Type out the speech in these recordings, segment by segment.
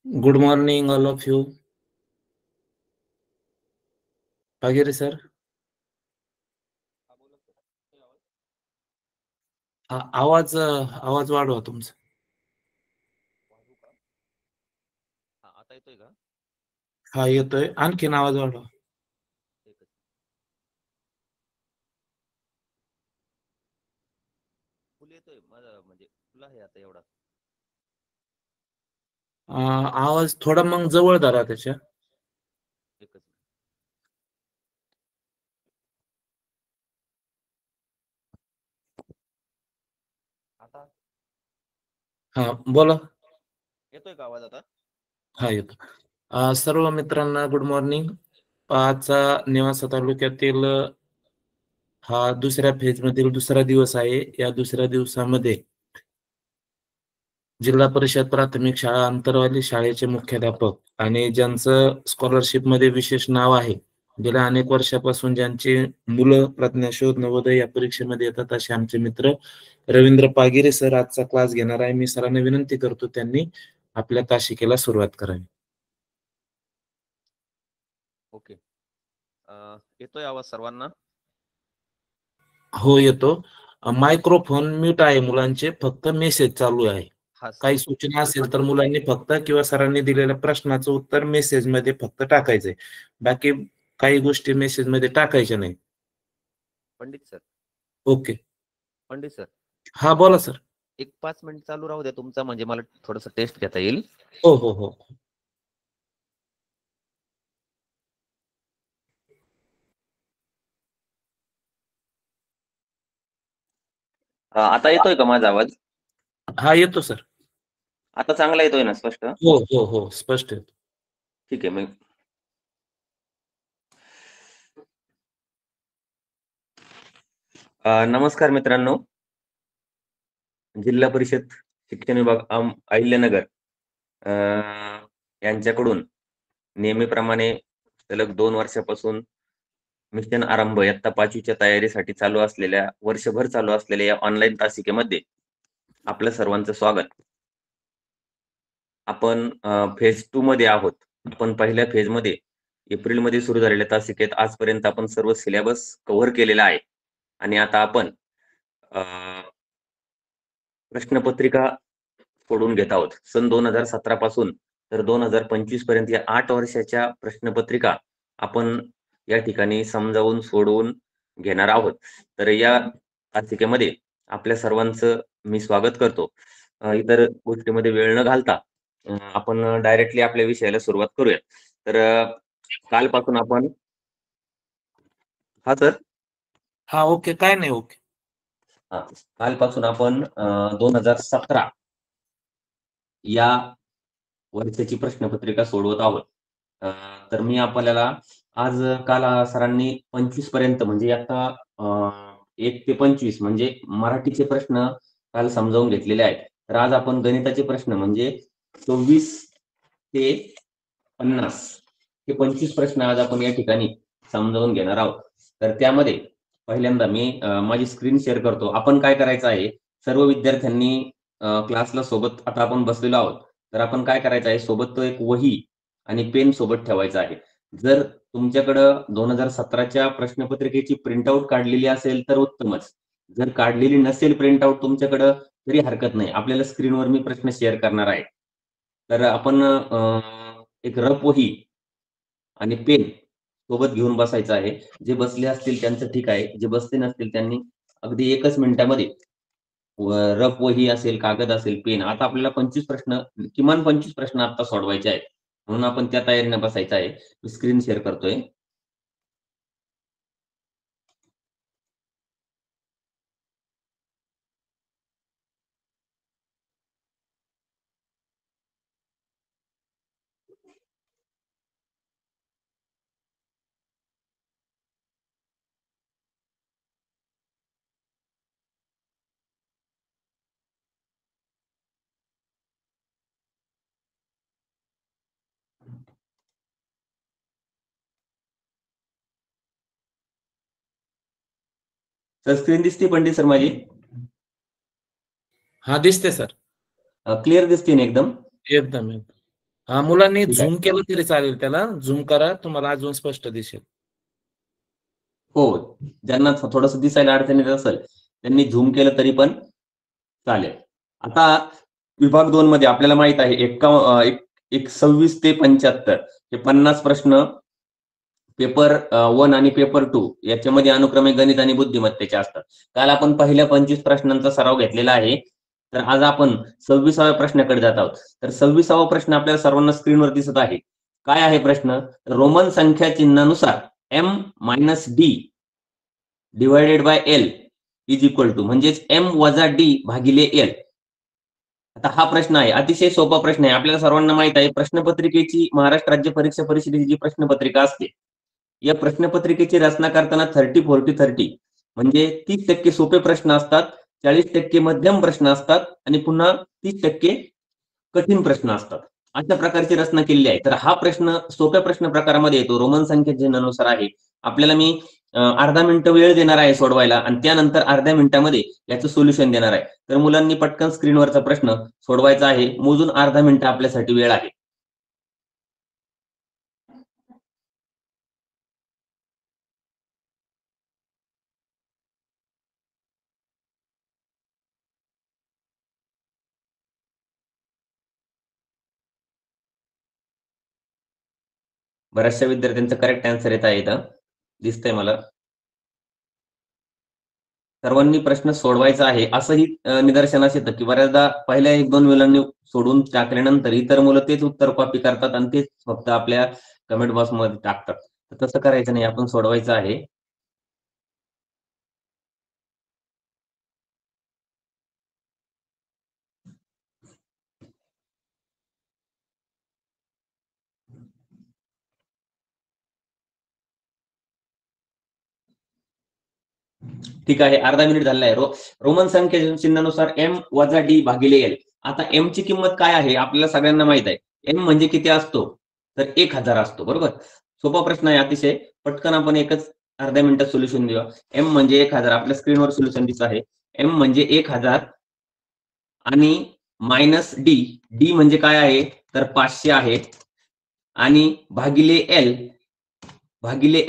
Good morning, all of you. Pagire sir. आवाज वाढवा तुमचा. आता येतोय का? हा येतोय. आणखीन आवाज वाढवा. फुल येतोय माझा, म्हणजे फुल आहे आता एवढा. आवाज थोडा मग जवळ धरा त्याच्या. एकच आता हा बोला. येतोय का आवाज आता? हा येतो. सर्व मित्रांना गुड मॉर्निंग. पाचा नेवासा तालुक्यातील हा दुसऱ्या फेज मधील दुसरा दिवस आहे. या दुसऱ्या दिवसामध्ये जिल्हा परिषद प्राथमिक शाळा अंतरवाली शाळेचे मुख्याध्यापक आणि ज्यांचं स्कॉलरशिप मध्ये विशेष नाव आहे, गेल्या अनेक वर्षापासून ज्यांची मुलं प्रज्ञाशोध नवोदय या परीक्षेमध्ये येतात, असे आमचे मित्र रवींद्र पागिरे सर आजचा क्लास घेणार आहे. मी सरांना विनंती करतो त्यांनी आपल्या तासिकेला सुरुवात करावी. ओके. येतोय आवाज सर्वांना? हो येतो. मायक्रोफोन म्यूट आहे मुलांचे, फक्त मेसेज चालू आहे. हा काही सूचना असेल तर मुलांनी फक्त किंवा सरांनी दिलेल्या प्रश्नाचं उत्तर मेसेज मध्ये फक्त टाकायचंय. बाकी काही गोष्टी मेसेज मध्ये टाकायच्या नाही. Pandit sir. Okay. Pandit sir, हा बोला सर. एक 5 मिनिट चालू राहू द्या तुमचा, म्हणजे मला थोडस टेस्ट घेता येईल. हो हो हो. आता येतोय का माझा आवाज? हा येतो सर. आता चांगला येतोय ना, स्पष्ट? हो हो हो स्पष्ट येतो. ठीक आहे. मग नमस्कार मित्रांनो. जिल्हा परिषद शिक्षण विभाग अहिल्यानगर यांच्याकडून नेहमीप्रमाणे सलग 2 वर्षापासून मिशन आरंभ इयत्ता 5वीच्या तयारीसाठी वर्षभर चालू असलेल्या या ऑनलाईन तासिकेमध्ये आपल्या सर्वांचं स्वागत. आपण फेज 2 मध्ये आहोत. आपण पहिल्या फेज मध्ये एप्रिलमध्ये सुरू झालेल्या तासिकेत आजपर्यंत आपण सर्व सिलेबस कव्हर केलेला आहे आणि आता आपण प्रश्नपत्रिका सोडून घेत आहोत. सन 2017 पासून तर 2025 पर्यंत या 8 वर्षाच्या प्रश्नपत्रिका आपण या ठिकाणी समजावून सोडवून घेणार आहोत. तर या तासिकेमध्ये आपल्या सर्वांचं मी स्वागत करतो. इतर गोष्टीमध्ये वेळ न घालता आपण डायरेक्टली आपल्या विषयाला सुरुवात करूया. तर कालपासून आपण हा सर हा ओके, काय नाही. ओके. कालपासून आपण 2017 या वर्षाची प्रश्नपत्रिका सोडवत आहोत. तर मी आपल्याला काल सरांनी 25 पर्यंत म्हणजे आता 1 ते 25 म्हणजे मराठीचे प्रश्न काल समजावून घेतलेले आहेत. तर आज आपण गणिताचे प्रश्न म्हणजे 24 ते 50 हे 25 प्रश्न आज आपण या ठिकाणी समजावून घेणार आहोत. तर त्यामध्ये पहिल्यांदा मी माझी स्क्रीन शेअर करतो. आपण काय करायचं आहे, सर्व विद्यार्थ्यांनी क्लासला सोबत आता आपण बसलेलो आहोत. तर आपण काय करायचं आहे, सोबत तो एक वही आणि पेन सोबत ठेवायचा आहे. जर तुमच्याकडं 2017च्या प्रश्नपत्रिकेची प्रिंटआउट काढलेली असेल तर उत्तमच. जर काढलेली नसेल प्रिंटआउट तुमच्याकडं तरी हरकत नाही. आपल्याला स्क्रीनवर मी प्रश्न शेअर करणार आहे. तर आपण एक रफ वही आणि पेन सोबत घेऊन बसायचं आहे. जे बसले असतील त्यांचं ठीक आहे. जे बसले नसतील त्यांनी अगदी 1च मिनिटामध्ये रफ वही असेल, कागद असेल, पेन. आता आपल्याला 25 प्रश्न, किमान 25 प्रश्न आता सोडवायचे आहेत. म्हणून आपण त्या तयारीने बसायचं आहे. मी स्क्रीन शेअर करतोय. तर स्क्रीन दिसते पंडित सर माझी? हा दिसते सर. क्लिअर दिसते ना एकदम? एकदम. मुलांनी ठीक आहे. झूम केलं तरी चालेल, त्याला झूम करा, तुम्हाला अजून स्पष्ट दिसेल. हो, ज्यांना थोडंसं दिसायला अडचण येत असेल त्यांनी झूम केलं तरी पण चालेल. आता विभाग 2 मध्ये आपल्याला माहित आहे 26 ते 75 हे 50 प्रश्न पेपर 1 आणि पेपर 2 याच्यामध्ये अनुक्रमे गणित आणि बुद्धिमत्तेचे असतात. काल आपण पहिल्या 25 प्रश्नांचा सराव घेतलेला आहे. तर आज आपण 26व्या प्रश्नाकडे जात आहोत. तर 26वा प्रश्न आपल्याला सर्वांना स्क्रीनवर दिसत आहे. काय आहे प्रश्न? रोमन संख्या चिन्हानुसार m-d divided by l is equal to म्हणजेच m वजा d भागिले l. आता हा प्रश्न आहे, अतिशय सोपा प्रश्न आहे. आपल्याला सर्वांना माहित आहे प्रश्नपत्रिकेची महाराष्ट्र राज्य परीक्षा परिषदेची जी प्रश्नपत्रिका असते, या प्रश्नपत्रिकेची रचना करताना 30-40-30 म्हणजे 30% सोपे प्रश्न असतात, 40% मध्यम प्रश्न असतात आणि पुन्हा 30% कठीण प्रश्न असतात. अशा प्रकारची रचना केलेली आहे. तर हा प्रश्न सोप्या प्रश्न प्रकारामध्ये येतो, रोमन संख्या चिन्हानुसार आहे. आपल्याला मी अर्धा मिनिट वेळ देणार आहे सोडवायला आणि त्यानंतर अर्ध्या मिनिटामध्ये याचं सोल्युशन देणार आहे. तर मुलांनी पटकन स्क्रीनवरचा प्रश्न सोडवायचा आहे. मोजून अर्धा मिनिट आपल्यासाठी वेळ आहे. बऱ्याचशा विद्यार्थ्यांचं करेक्ट आन्सर येत आहे इथं, दिसतंय मला. सर्वांनी प्रश्न सोडवायचा आहे. असंही निदर्शनास येतं की बऱ्याचदा पहिल्या 1-2 मुलांनी सोडून टाकल्यानंतर इतर मुलं तेच उत्तर कॉपी करतात आणि तेच फक्त आपल्या कमेंट बॉक्समध्ये टाकतात. तर तसं करायचं नाही, आपण सोडवायचं आहे. ठीक आहे, अर्धा मिनिट झालेला आहे. रोमन संख्या चिन्हानुसार m वजा d भागिले l. आता m ची किंमत काय आहे आपल्याला सगळ्यांना माहित आहे. m म्हणजे किती असतो? तर 1000 असतो, बरोबर. सोपा प्रश्न आहे अतिशय. पटकन आपण एकच अर्ध्या मिनिटात सोल्युशन देऊया. m म्हणजे 1000 आपल्या स्क्रीनवर सोल्युशन दिसत आहे. m म्हणजे 1000 आणि मायनस d म्हणजे काय आहे तर 500 आहे आणि भागिले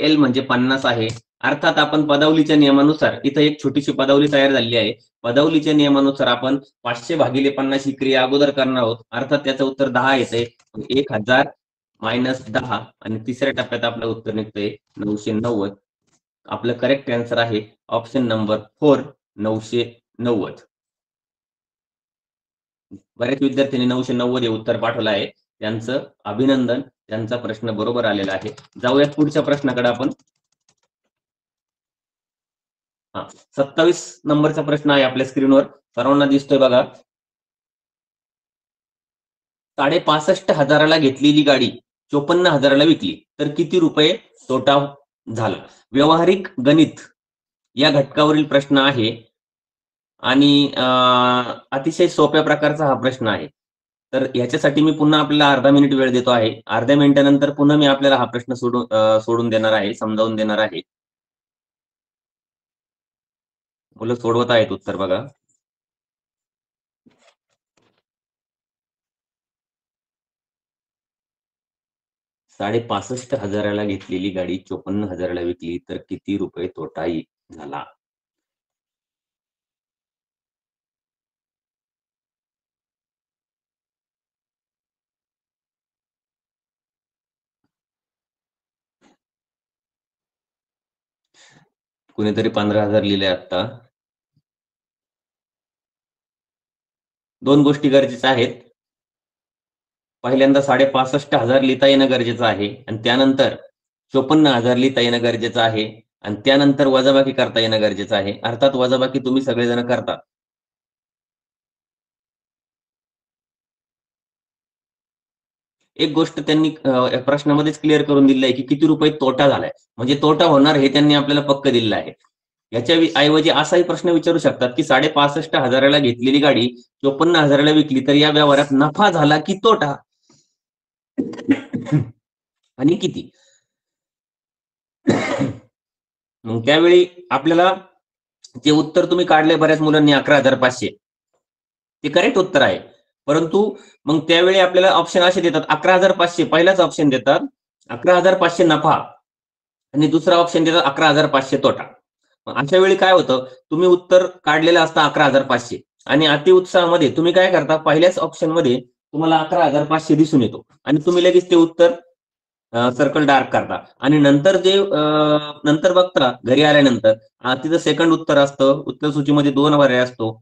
l म्हणजे 50 आहे. अर्थात आपण पदावलीच्या नियमानुसार इथं एक छोटीशी पदावली तयार झालेली आहे. पदावलीच्या नियमानुसार आपण 500 भागिले 50 ही क्रिया अगोदर करणार आहोत. अर्थात त्याचं उत्तर 10 येतंय. 1000 मायनस 10 आणि तिसऱ्या टप्प्यात आपलं उत्तर निघतंय 990. आपलं करेक्ट आन्सर आहे ऑप्शन नंबर 4 990. बऱ्याच विद्यार्थ्यांनी 990 हे उत्तर पाठवलं आहे. त्यांचं अभिनंदन. त्यांचा प्रश्न बरोबर आलेला आहे. जाऊयात पुढच्या प्रश्नाकडे आपण. 27 नंबरचा प्रश्न आहे आपल्या स्क्रीनवर, सर्वांना दिसतोय बघा. 65,500 घेतलेली गाडी 54,000 विकली तर किती रुपये तोटा झाला? व्यावहारिक गणित या घटकावरील प्रश्न आहे आणि अतिशय सोप्या प्रकारचा हा प्रश्न आहे. तर ह्याच्यासाठी मी पुन्हा आपल्याला अर्धा मिनिट वेळ देतो आहे. अर्ध्या मिनिटानंतर पुन्हा मी आपल्याला हा प्रश्न सोडून देणार आहे, समजावून देणार आहे. मुलं सोडवत आहेत उत्तर बघा. $65,000 घेतलेली गाडी 54,000 विकली तर किती रुपये तोटा झाला? कुणीतरी 15,000 लिहिले आता. 2 गोष्टी गरजेच्या आहेत. पहिल्यांदा 65,500 लिहिता येणं गरजेचं आहे आणि त्यानंतर 54,000 लिहिता येणं गरजेचं आहे आणि त्यानंतर वजाबाकी करता येणं गरजेचं आहे. अर्थात वजाबाकी तुम्ही सगळेजण करता. एक गोष्ट त्यांनी प्रश्नामध्येच क्लिअर करून दिली आहे की किती रुपये तोटा झालाय, म्हणजे तोटा होणार हे त्यांनी आपल्याला पक्क दिलेलं आहे. याच्या ऐवजी असाही प्रश्न विचारू शकतात की 65,500 घेतलेली गाडी 54,000 विकली तर या व्यवहारात नफा झाला की तोटा आणि किती? मग त्यावेळी आपल्याला जे उत्तर तुम्ही काढले बऱ्याच मुलांनी 11,500 ते करेक्ट उत्तर आहे. परंतु मग त्यावेळी आपल्याला ऑप्शन असे देतात 11,500 पहिलाच ऑप्शन देतात 11,500 नफा आणि दुसरा ऑप्शन देतात 11,500 तोटा. अशा वेळी काय होतं, तुम्ही उत्तर काढलेलं असतं 11,500 आणि अतिउत्साहामध्ये तुम्ही काय करता, पहिल्याच ऑप्शन मध्ये तुम्हाला 11,500 दिसून येतो आणि तुम्ही लगेच ते उत्तर सर्कल डार्क करता आणि नंतर बघता घरी आल्यानंतर तिथं सेकंड उत्तर असतं, उत्तर सूचीमध्ये 2 पर्याय असतो.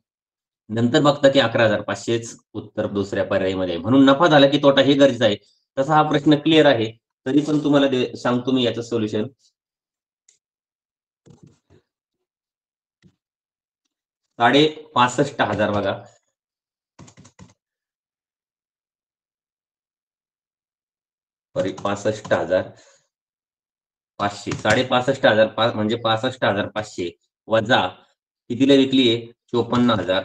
नंतर बघता की 11,500च उत्तर दुसऱ्या पर्यायामध्ये आहे. म्हणून नफा झाला की तोटा हे गरजेचं आहे. तसा हा प्रश्न क्लिअर आहे. तरी पण तुम्हाला सांगतो मी याचं सोल्युशन. 65,500 बघा. सॉरी 65,500 65,000 म्हणजे 65,500 वजा कितीला विकली आहे 54,000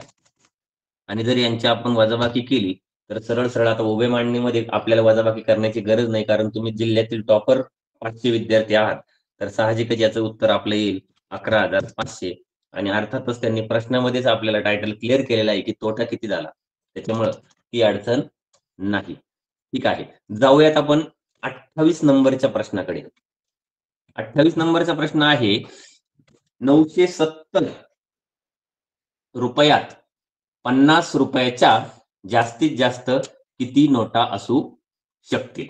आणि जर यांची आपण वजाबाकी केली तर सरळ आता उभे मांडणीमध्ये आपल्याला वजाबाकी करण्याची गरज नाही, कारण तुम्ही जिल्ह्यातील टॉपर 500 विद्यार्थी आहात. तर साहजिकच याचं उत्तर आपलं येईल 11,500 आणि अर्थातच त्यांनी प्रश्नामध्येच आपल्याला टायटल क्लिअर केलेलं आहे की तोटा किती झाला, त्याच्यामुळं ती अडचण नाही. ठीक आहे, जाऊयात आपण 28 नंबरच्या प्रश्नाकडे. 28 नंबरचा प्रश्न आहे 970 रुपयात 50 रुपयाच्या जास्तीत जास्त किती नोटा असू शकतील?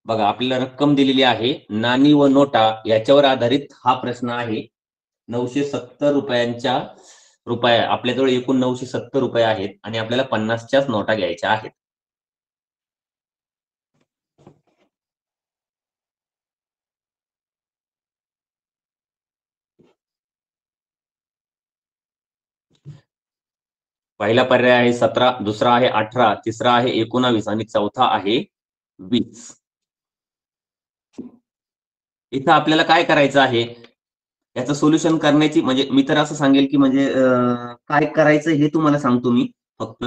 बघा आपल्याला रक्कम दिलेली आहे, नाणी व नोटा याच्यावर आधारित हा प्रश्न आहे. 970 रुपया आपल्याजवळ एकूण 970 रुपये आहेत आणि आपल्याला 50च्याच नोटा घ्यायच्या आहेत. पहिला पर्याय आहे 17, दुसरा आहे 18, तिसरा आहे 19 आणि चौथा आहे 20. इथं आपल्याला काय करायचं आहे, याचं सोल्युशन करण्याची म्हणजे मी तर असं सांगेल की म्हणजे काय करायचं हे तुम्हाला सांगतो मी, फक्त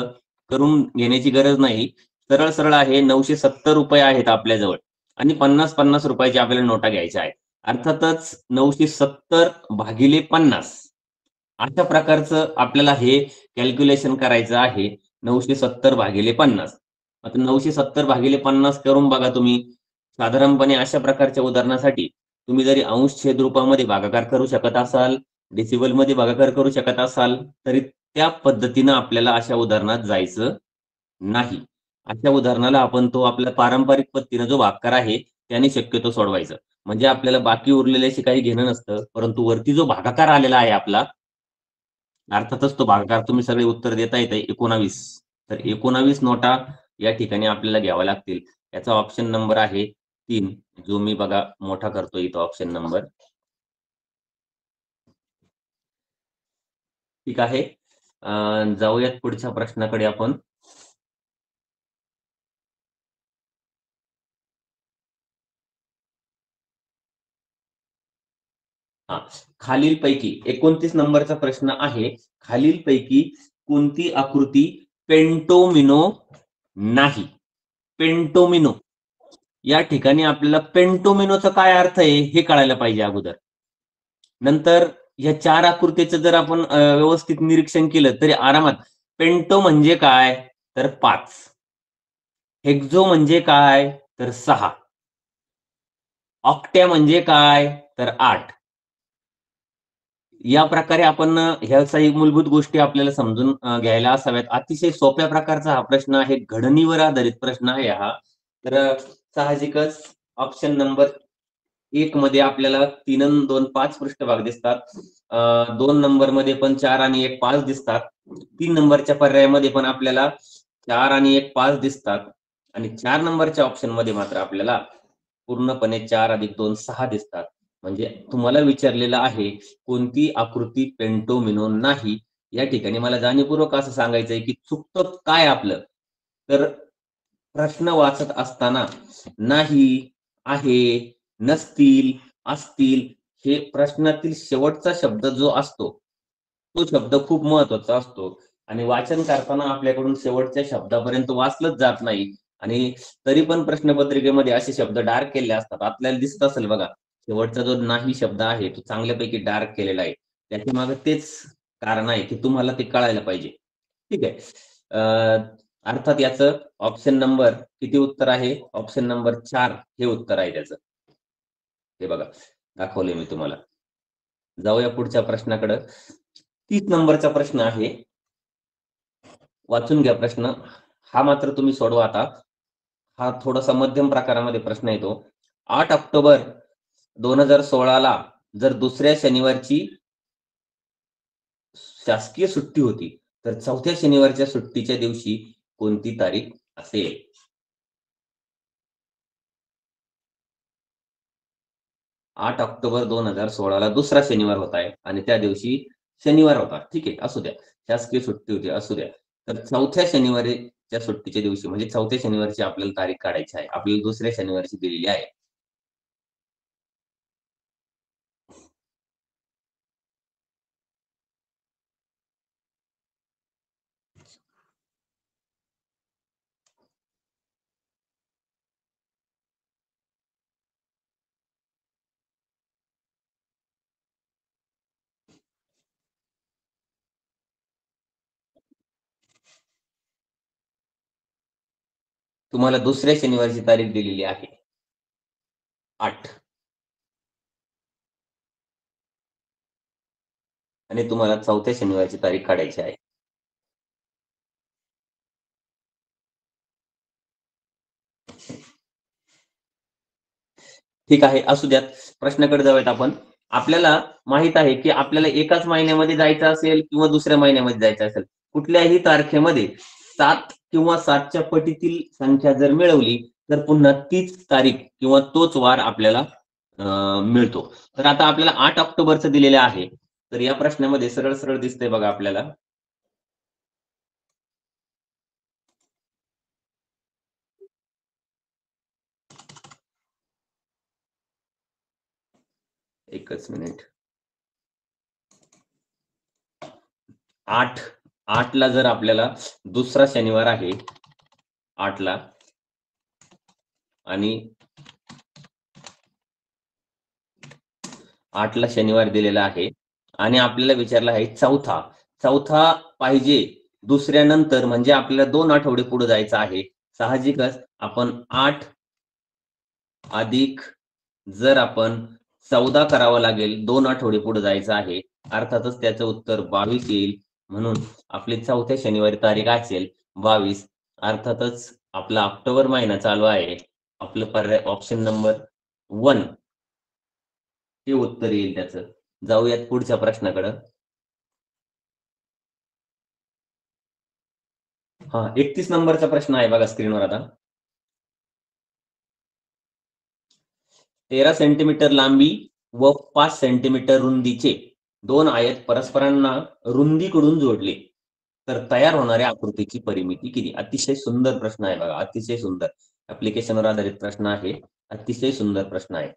करून घेण्याची गरज नाही. सरळ आहे 970 रुपये आहेत आपल्याजवळ आणि 50 रुपयाची आपल्याला नोटा घ्यायच्या आहेत. अर्थातच 970 भागिले 50 अशा प्रकारचं आपल्याला हे कॅल्क्युलेशन करायचं आहे. 970 भागिले 50. आता 970 भागिले 50 करून बघा तुम्ही. साधारणपणे अशा प्रकारच्या उदाहरणासाठी तुम्ही जरी अंश छेद रूपामध्ये भागाकार करू शकत असाल, डेसिबल मध्ये भागाकार करू शकत असाल, तरी त्या पद्धतीनं आपल्याला अशा उदाहरणात जायचं नाही. अशा उदाहरणाला आपण तो आपल्या पारंपरिक पद्धतीनं जो भागाकार आहे त्याने शक्यतो सोडवायचं. म्हणजे आपल्याला बाकी उरलेल्याशी काही घेणं नसतं, परंतु वरती जो भागाकार आलेला आहे आपला, अर्थातच तो भागाकार तुम्ही सगळे उत्तर देता येते 19. तर 19 नोटा या ठिकाणी आपल्याला घ्याव्या लागतील. याचा ऑप्शन नंबर आहे 3, जो मी बघा मोठा करतो इथं ऑप्शन नंबर. ठीक आहे, जाऊयात पुढच्या प्रश्नाकडे आपण. खालीलपैकी 29 नंबरचा प्रश्न आहे. खालीलपैकी कोणती आकृती पेंटोमिनो नाही? पेंटोमिनो या ठिकाणी आपल्याला पेंटोमिनोचा काय अर्थ आहे हे कळायला पाहिजे अगोदर. नंतर या 4 आकृतीचं जर आपण व्यवस्थित निरीक्षण केलं तरी आरामात पेंटो म्हणजे काय तर 5, हेक्झो म्हणजे काय तर 6, ऑक्टॅ म्हणजे काय तर 8. या प्रकारे आपण ह्या काही मूलभूत गोष्टी आपल्याला समजून घ्यायला असाव्यात. अतिशय सोप्या प्रकारचा हा प्रश्न आहे, घडणीवर आधारित प्रश्न आहे हा. तर साहजिकच ऑप्शन नंबर 1 मध्ये आपल्याला 3 अन् 2 5 पृष्ठभाग दिसतात. 2 नंबर मध्ये पण 4 आणि 1 5 दिसतात. 3 नंबरच्या पर्यायामध्ये पण आपल्याला 4 आणि 1 5 दिसतात आणि 4 नंबरच्या ऑप्शन मध्ये मात्र आपल्याला पूर्णपणे 4 अधिक 2 6 दिसतात. म्हणजे तुम्हाला विचारलेलं आहे कोणती आकृती पेंटोमिनो नाही. या ठिकाणी मला जाणीवपूर्वक असं सांगायचंय की चुकतं काय आपलं, तर प्रश्न वाचत असताना नाही, आहे, नसतील, असतील हे प्रश्नातील शेवटचा शब्द जो असतो तो शब्द खूप महत्वाचा असतो आणि वाचन करताना आपल्याकडून शेवटच्या शब्दापर्यंत वाचलंच जात नाही आणि तरी पण प्रश्नपत्रिकेमध्ये असे शब्द डार्क केले असतात. आपल्याला दिसत असेल बघा, शेवटचा जो नाही शब्द आहे तो चांगल्यापैकी डार्क केलेला आहे. त्याच्या मागे तेच कारण आहे की तुम्हाला ते कळायला पाहिजे. ठीक आहे, अर्थात याचं ऑप्शन नंबर किती उत्तर आहे? ऑप्शन नंबर 4 हे उत्तर आहे त्याचं. हे बघा दाखवले मी तुम्हाला. जाऊया पुढच्या प्रश्नाकडे. 30 नंबरचा प्रश्न आहे. वाचून घ्या प्रश्न. हा मात्र तुम्ही सोडवा आता. हा थोडासा मध्यम प्रकारामध्ये प्रश्न येतो. 8 ऑक्टोबर 2016 ला जर दुसऱ्या शनिवारची शासकीय सुट्टी होती, तर चौथ्या शनिवारच्या सुट्टीच्या दिवशी कोणती तारीख असेल? 8 ऑक्टोबर 2016 ला दुसरा शनिवार होता आहे आणि त्या दिवशी शनिवार होता. ठीक आहे, असू द्या. शासकीय सुट्टी होती, असू द्या. तर चौथ्या शनिवारीच्या सुट्टीच्या दिवशी म्हणजे चौथ्या शनिवारची आपल्याला तारीख काढायची आहे. आपल्याला दुसऱ्या शनिवारची दिलेली आहे. तुम्हाला दुसऱ्या शनिवारची तारीख दिलेली आहे. 8 आणि तुम्हाला चौथ्या शनिवारची तारीख काढायची आहे. ठीक आहे, असू द्यात. प्रश्नाकडे जाऊयात आपण. आपल्याला माहित आहे, की आपल्याला एकाच महिन्यामध्ये जायचं असेल किंवा दुसऱ्या महिन्यामध्ये जायचं असेल, कुठल्याही तारखेमध्ये 7 किंवा 7च्या पटीतील संख्या जर मिळवली, तर पुन्हा तीच तारीख किंवा तोच वार आपल्याला मिळतो. तर आता आपल्याला 8 ऑक्टोबरचं दिलेलं आहे. तर या प्रश्नामध्ये सरळ सरळ दिसतंय बघा आपल्याला. एकच मिनिट. 8 ला जर आपल्याला दुसरा शनिवार आहे 8 ला आणि 8 ला शनिवार दिलेला आहे आणि आपल्याला विचारलं आहे चौथा पाहिजे दुसऱ्यानंतर म्हणजे आपल्याला 2 आठवडे पुढे जायचं आहे. साहजिकच आपण 8 अधिक जर आपण 14 करावं लागेल, 2 आठवडे पुढे जायचं आहे. अर्थातच त्याचं उत्तर 22 येईल. म्हणून आपली चौथ्या शनिवारी तारीख असेल 22. अर्थातच आपला ऑक्टोबर महिना चालू आहे. आपलं पर्याय ऑप्शन नंबर 1 हे उत्तर येईल त्याचं. जाऊयात पुढच्या प्रश्नाकडे. हा 31 नंबरचा प्रश्न आहे बघा स्क्रीनवर आता. 13 सेंटीमीटर लांबी व 5 सेंटीमीटर रुंदीचे 2 आयत परस्परांना रुंदीकडून जोडले तर तयार होणाऱ्या आकृतीची परिमिती किती? अतिशय सुंदर प्रश्न आहे बघा, अतिशय सुंदर. ऍप्लिकेशनवर आधारित प्रश्न आहे. अतिशय सुंदर प्रश्न आहे.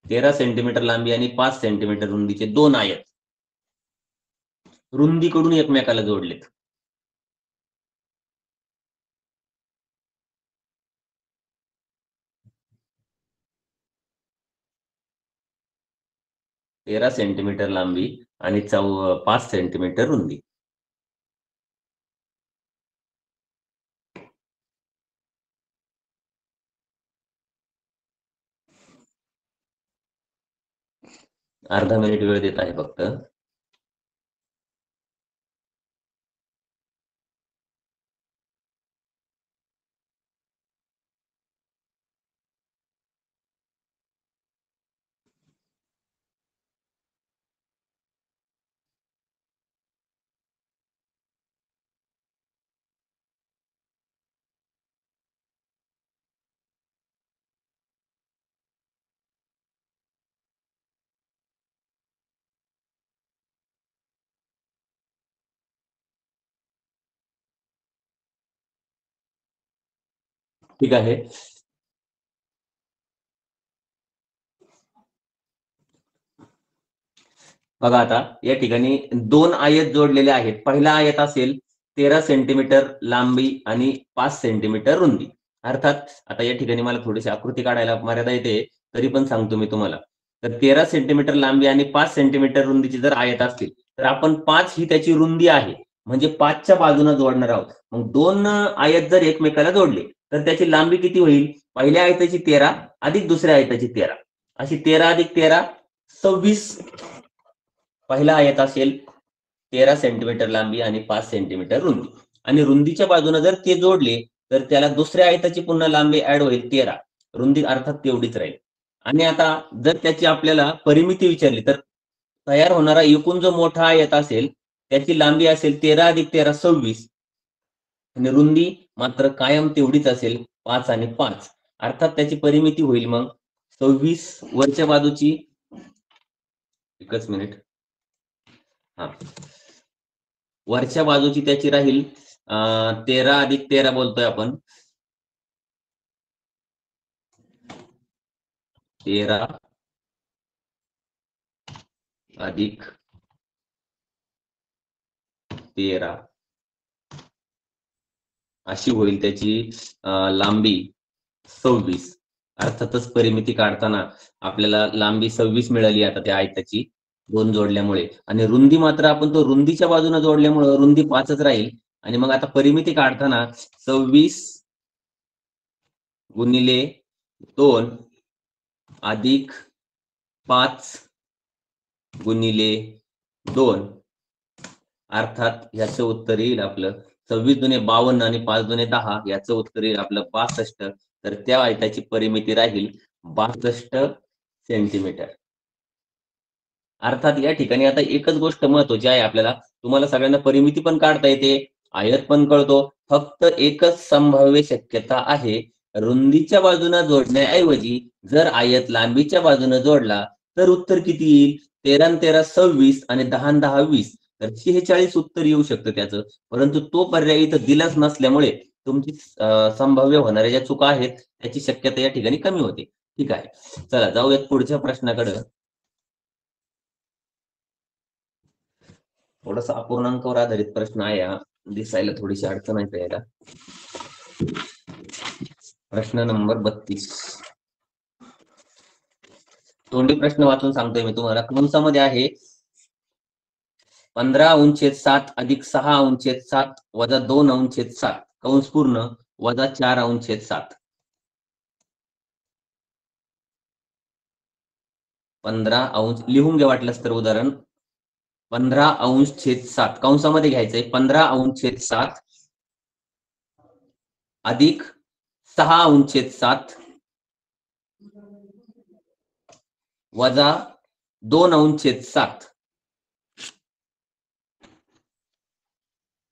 13 सेंटीमीटर लांबी आणि 5 सेंटीमीटर रुंदीचे 2 आयत रुंदीकडून एकमेकाला जोडलेत. तेरा सेंटीमीटर लांबी आणि 5 सेंटीमीटर रुंदी. अर्धा मिनिट वेळ देत आहे फक्त. ठीक आहे. बघा आता या ठिकाणी 2 आयत जोडलेले आहेत. पहिला आयत असेल 13 सेंटीमीटर लांबी आणि 5 सेंटीमीटर रुंदी. अर्थात आता या ठिकाणी मला थोडीशी आकृती काढायला मर्यादा येते, तरी पण सांगतो मी तुम्हाला. तर 13 सेंटीमीटर लांबी आणि 5 सेंटीमीटर रुंदीची जर आयत असतील तर आपण 5 ही त्याची रुंदी आहे म्हणजे 5च्या बाजूने जोडणार आहोत. मग दोन आयत जर एकमेकाला जोडले तर त्याची लांबी किती होईल? पहिल्या आयताची 13 अधिक दुसऱ्या आयताची 13 अशी 13 अधिक 13 26. पहिला आयत असेल 13 सेंटीमीटर लांबी आणि 5 सेंटीमीटर रुंदी आणि रुंदीच्या बाजूने जर ते जोडले तर त्याला दुसऱ्या आयताची पुन्हा लांबी ऍड होईल 13. रुंदी अर्थात तेवढीच राहील. आणि आता जर त्याची आपल्याला परिमिती विचारली तर तयार होणारा एकूण जो मोठा आयत असेल त्याची लांबी असेल 13 अधिक 13 26 आणि रुंदी मात्र कायम तेवढीच असेल 5 आणि 5. अर्थात त्याची परिमिती होईल मग 26 वरच्या बाजूची. एकच मिनिट. हा, वरच्या बाजूची त्याची राहील 13 अधिक 13 बोलतोय आपण 13 अधिक 13 अशी होईल त्याची लांबी 26. अर्थातच परिमिती काढताना आपल्याला लांबी 26 मिळाली आता त्या आयताची दोन जोडल्यामुळे आणि रुंदी मात्र आपण तो रुंदीच्या बाजूने जोडल्यामुळे रुंदी 5च राहील. आणि मग आता परिमिती काढताना 26 गुणिले 2 अधिक 5 गुणिले 2 अर्थात याचं उत्तर येईल आपलं 26 दुने 52 आणि 5 दुने 10 याचं उत्तर येईल आपलं 65. तर त्या आयताची परिमिती राहील 62 सेंटीमीटर. अर्थात या ठिकाणी आता एकच गोष्ट महत्वाची आहे आपल्याला, तुम्हाला सगळ्यांना परिमिती पण काढता येते, आयत पण कळतो. फक्त एकच संभाव्य शक्यता आहे, रुंदीच्या बाजूने जोडण्याऐवजी जर आयत लांबीच्या बाजूने जोडला तर उत्तर किती येईल? 13 आणि 13 26 आणि 10 आणि 10 20 तर 46 उत्तर येऊ शकतं त्याचं. परंतु तो पर्याय इथं दिलाच नसल्यामुळे तुमची संभाव्य होणाऱ्या ज्या चुका आहेत त्याची शक्यता या ठिकाणी कमी होते. ठीक आहे, चला जाऊयात पुढच्या प्रश्नाकडे. थोडासा अपूर्णांकावर आधारित प्रश्न आहे हा, दिसायला थोडीशी अडचण आहे याला. प्रश्न नंबर 32. तोंडी प्रश्न वाचून सांगतोय मी तुम्हाला. कंसामध्ये आहे 15/7 अधिक 6/7 वजा 2/7 कंस पूर्ण वजा 4/7. 15 लिहून घ्या वाटलंच तर उदाहरण. 15/7 कंसामध्ये घ्यायचंय 15/7 अधिक 6/7 वजा 2/7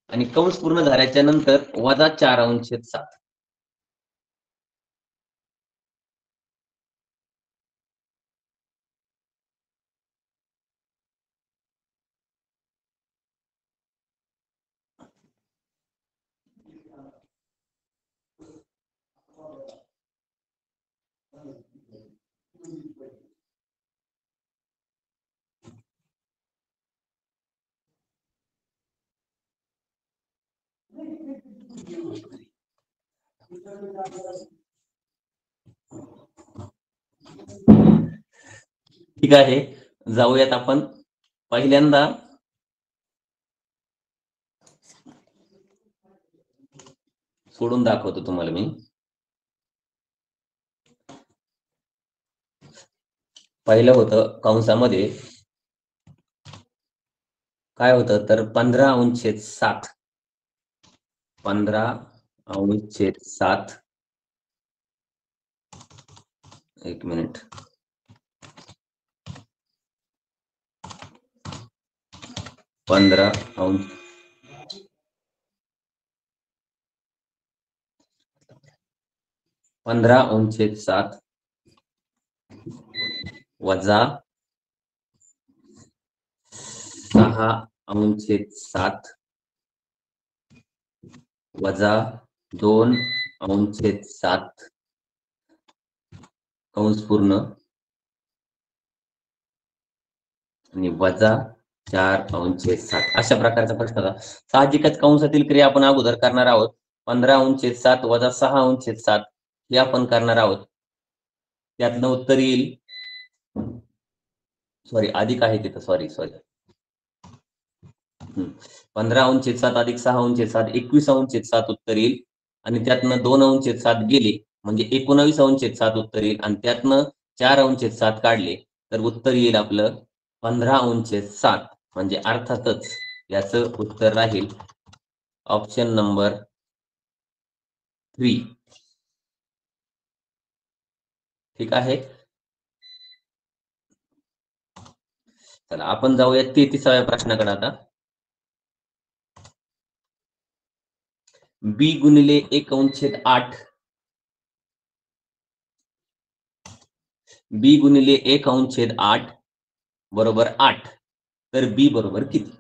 आणि कंस पूर्ण झाल्याच्या नंतर वजा 4/7. ठीक आहे, जाऊयात आपण. पहिल्यांदा सोडून दाखवतो तुम्हाला मी. पहिलं होतं कंसामध्ये काय होतं तर 15/7 15/7 एक मिनिट 15/7 वजा 6/7 वजा 2/7 कंस पूर्ण आणि वजा 4/7 अशा प्रकारचा प्रश्न होता. साहजिकच कंसातील क्रिया आपण अगोदर करणार आहोत. 15/7 वजा 6/7 हे आपण करणार आहोत. त्यातनं उत्तर येईल सॉरी अधिक आहे तिथं, सॉरी 15 अधिक 6 21 उत्तर येईल आणि त्यातनं 2 गेले म्हणजे 19 उत्तर येईल आणि त्यातनं 4 काढले तर उत्तर येईल आपलं 15 म्हणजे अर्थातच याचं उत्तर राहील ऑप्शन नंबर 3. ठीक आहे. चला आपण जाऊया 33व्या प्रश्नाकडे आता. बी गुणिले 1/8 बी गुणिले 1/8 बरोबर 8 तर बी बरोबर किती?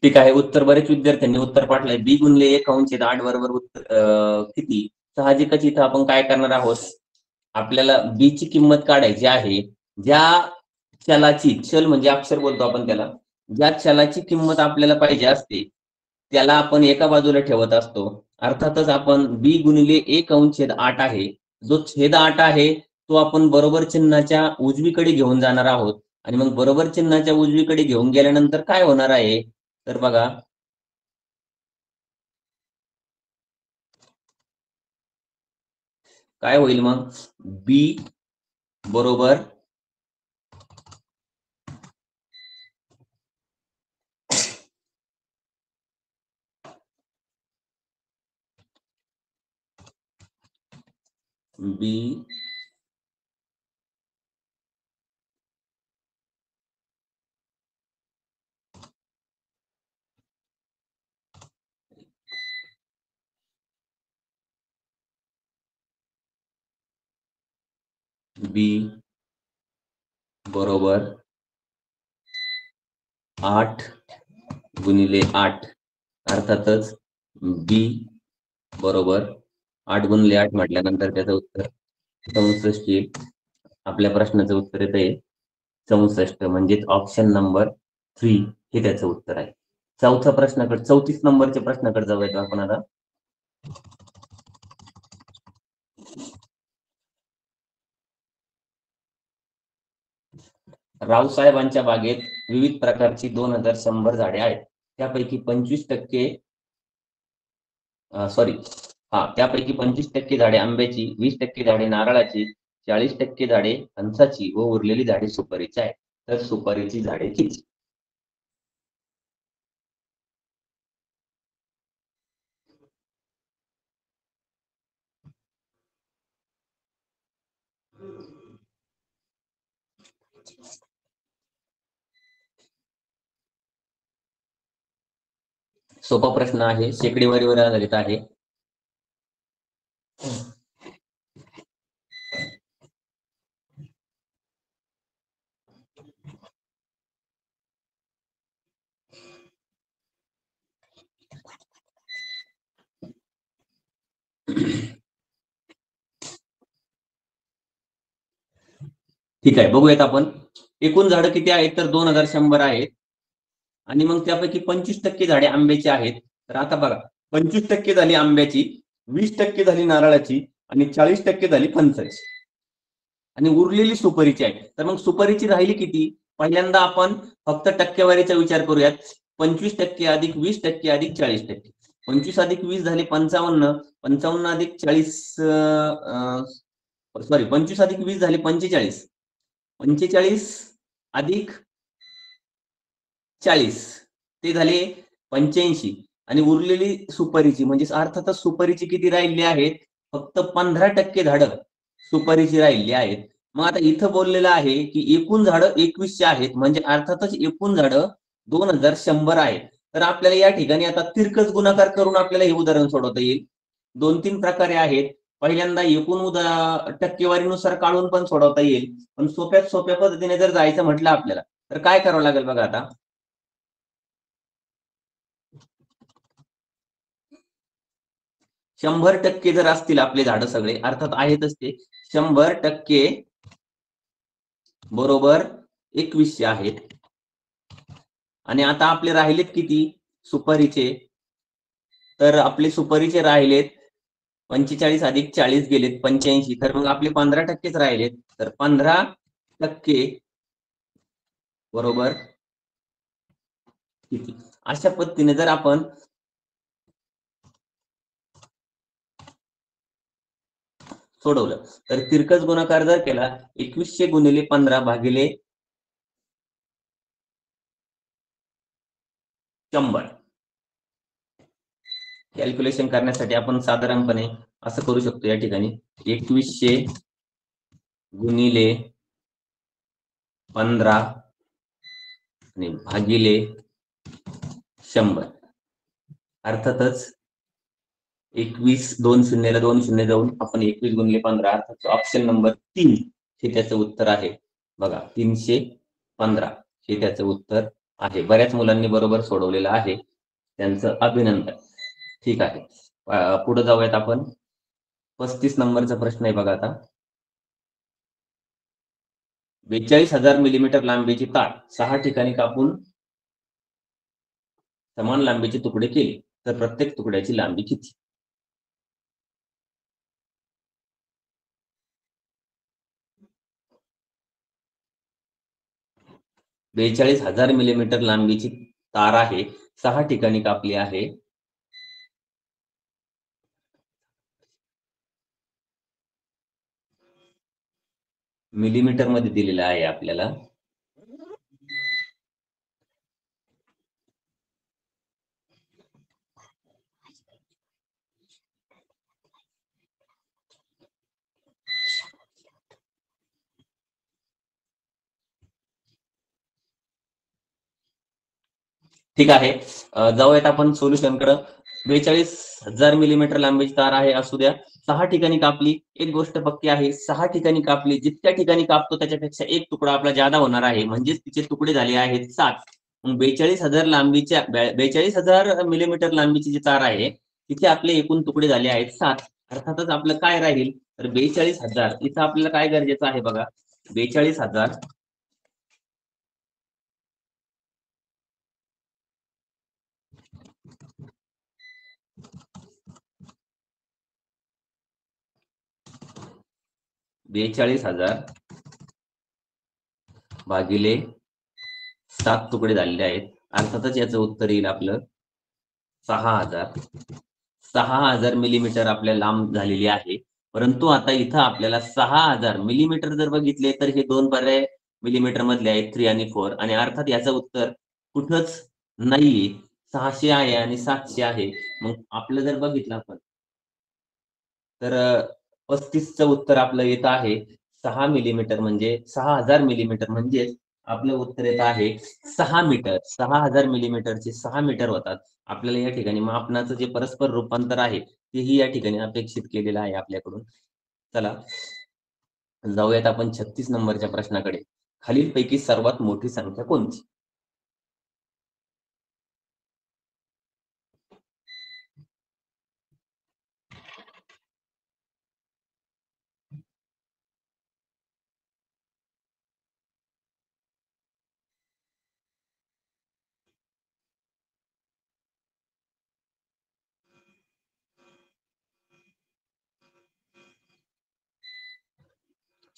ठीक आहे. उत्तर बरेच विद्यार्थ्यांनी उत्तर पाठलंय. बी गुणिले 1/8 बरोबर उत्तर किती? साहजिकच इथं आपण काय करणार आहोत? आपल्याला बी ची किंमत काढायची आहे. ज्या चलाची, चल म्हणजे अक्षर बोलतो आपण त्याला, ज्या चलाची किंमत आपल्याला पाहिजे असते त्याला आपण एका बाजूला ठेवत असतो. अर्थातच आपण बी गुणिले 1/8 आहे, जो छेद 8 आहे तो आपण बरोबर चिन्हाच्या उजवीकडे घेऊन जाणार आहोत आणि मग बरोबर चिन्हाच्या उजवीकडे घेऊन गेल्यानंतर काय होणार आहे तर बघा, काय होईल मग? बी बरोबर बी बी बरोबर 8 गुणिले 8 अर्थातच बी बरोबर 8 गुणिले 8 म्हटल्यानंतर त्याचं उत्तर 64 येईल. आपल्या प्रश्नाचं उत्तर येत आहे 64 म्हणजेच ऑप्शन नंबर 3 हे त्याचं उत्तर आहे. चौथ्या प्रश्नाकडे 34 नंबरच्या प्रश्नाकडे जाऊयात आपण आता. रावसाहेबांच्या बागेत विविध प्रकारची 2100 झाडे आहेत. त्यापैकी 25% झाडे आंब्याची, 20% झाडे नारळाची, 40% झाडे फणसाची व उरलेली झाडे सुपारीची आहेत. तर सुपारीची झाडे किती? सोपा प्रश्न आहे, शेकडेवारीवर आधारित आहे. ठीक आहे, बघूयात आपण. एकूण झाडं किती आहेत तर 2100 आहेत आणि मग त्यापैकी 25% झाडे आंब्याची आहेत. तर आता बघा, 25% झाली आंब्याची, 20% झाली नारळाची आणि 40% झाली फणसाची आणि उरलेली सुपारीची आहे. तर मग सुपारीची राहिली किती? पहिल्यांदा आपण फक्त टक्केवारीचा विचार करूयात. 25% अधिक 20% अधिक 40%. 25 अधिक 20 झाले 55, 55 अधिक 40 सॉरी 25 अधिक 20 झाले 45, 45 अधिक 40 ते झाले 85 आणि उरलेली सुपारीची म्हणजे अर्थातच सुपारीची किती राहिली आहेत? फक्त 15% झाडं सुपारीची राहिली आहेत. मग आता इथं बोललेलं आहे की एकूण झाडं 2100 आहेत म्हणजे अर्थातच एकूण झाडं 2100 आहेत. तर आपल्याला या ठिकाणी आता तिरकस गुणाकार करून आपल्याला हे उदाहरण सोडवता येईल. 2-3 प्रकारे आहेत. पहिल्यांदा एकूण टक्केवारीनुसार काढून पण सोडवता येईल. पण सोप्यात सोप्या पद्धतीने जर जायचं म्हटलं आपल्याला तर काय करावं लागेल बघा आता. शंभर टक्के जर असतील आपले झाडं सगळे, अर्थात आहेतच ते, 100% बरोबर 2100 आहेत. आणि आता आपले राहिलेत किती सुपारीचे, तर आपले सुपारीचे राहिलेत 45 अधिक 40 गेलेत 85, तर मग आपले 15%च राहिलेत. तर 15% बरोबर किती, अशा पद्धतीने जर आपण सोडवलं तर तिरकस गुणाकार जर केला 2100 गुणिले 15 भागिले 100, कॅल्क्युलेशन करण्यासाठी आपण साधारणपणे असं करू शकतो. या ठिकाणी 2100 गुणिले 15 आणि भागिले 100, अर्थातच 21, 2 शून्याला 2 शून्य जाऊन आपण 21 गुणिले 15, अर्थात ऑप्शन नंबर 3 हे त्याचं उत्तर आहे. बघा 315 हे त्याचं उत्तर आहे. बऱ्याच मुलांनी बरोबर सोडवलेलं आहे, त्यांचं अभिनंदन. ठीक आहे, पुढे जाऊयात आपण. 35 नंबरचा प्रश्न आहे बघा आता. 42,000 मिलीमीटर लांबीची तार 6 ठिकाणी कापून समान लांबीचे तुकडे केले तर प्रत्येक तुकड्याची लांबी किती. - 42,000 मिलीमीटर लांबीची तार आहे, 6 ठिकाणी कापली आहे. मिलीमीटर मध्ये दिलेलं आहे आपल्याला. ठीक आहे, जाऊयात आपण सोल्युशनकडे. 42,000 मिलीमीटर लांबीची तार आहे, असू द्या, 6 ठिकाणी कापली. एक गोष्ट पक्की आहे, 6 ठिकाणी कापली, जितक्या ठिकाणी कापतो त्याच्यापेक्षा एक तुकडा आपला जादा होणार आहे, म्हणजेच तिचे तुकडे झाले आहेत 7. मग 42,000 लांबीच्या 42,000 मिलीमीटर लांबीची जी तार आहे तिथे आपले एकूण तुकडे झाले आहेत 7. अर्थातच आपलं काय राहील, तर 42,000 इथं आपल्याला काय गरजेचं आहे बघा. 42,000 भागिले 7 तुकडे झालेले आहेत. अर्थातच याचं उत्तर येईल आपलं 6,000. 6,000 मिलीमीटर आपल्या लांब झालेली आहे. परंतु आता इथं आपल्याला 6,000 मिलीमीटर जर बघितले तर हे दोन पर्याय मिलीमीटर मधले आहेत, 3 आणि 4, आणि अर्थात याचं उत्तर कुठंच नाहीये. 600 आहे आणि 700 आहे. मग आपलं जर बघितलं आपण तर 35चं उत्तर आपलं येत आहे 6 मिलीमीटर, म्हणजे 6,000 मिलीमीटर, म्हणजे आपलं उत्तर येत आहे 6 मीटर. 6,000 मिलीमीटरचे 6 मीटर होतात. आपल्याला या ठिकाणी मापनाचं जे परस्पर रूपांतर आहे तेही या ठिकाणी अपेक्षित केलेलं आहे आपल्याकडून. चला जाऊयात आपण 36 नंबरच्या प्रश्नाकडे. खालीलपैकी सर्वात मोठी संख्या कोणती.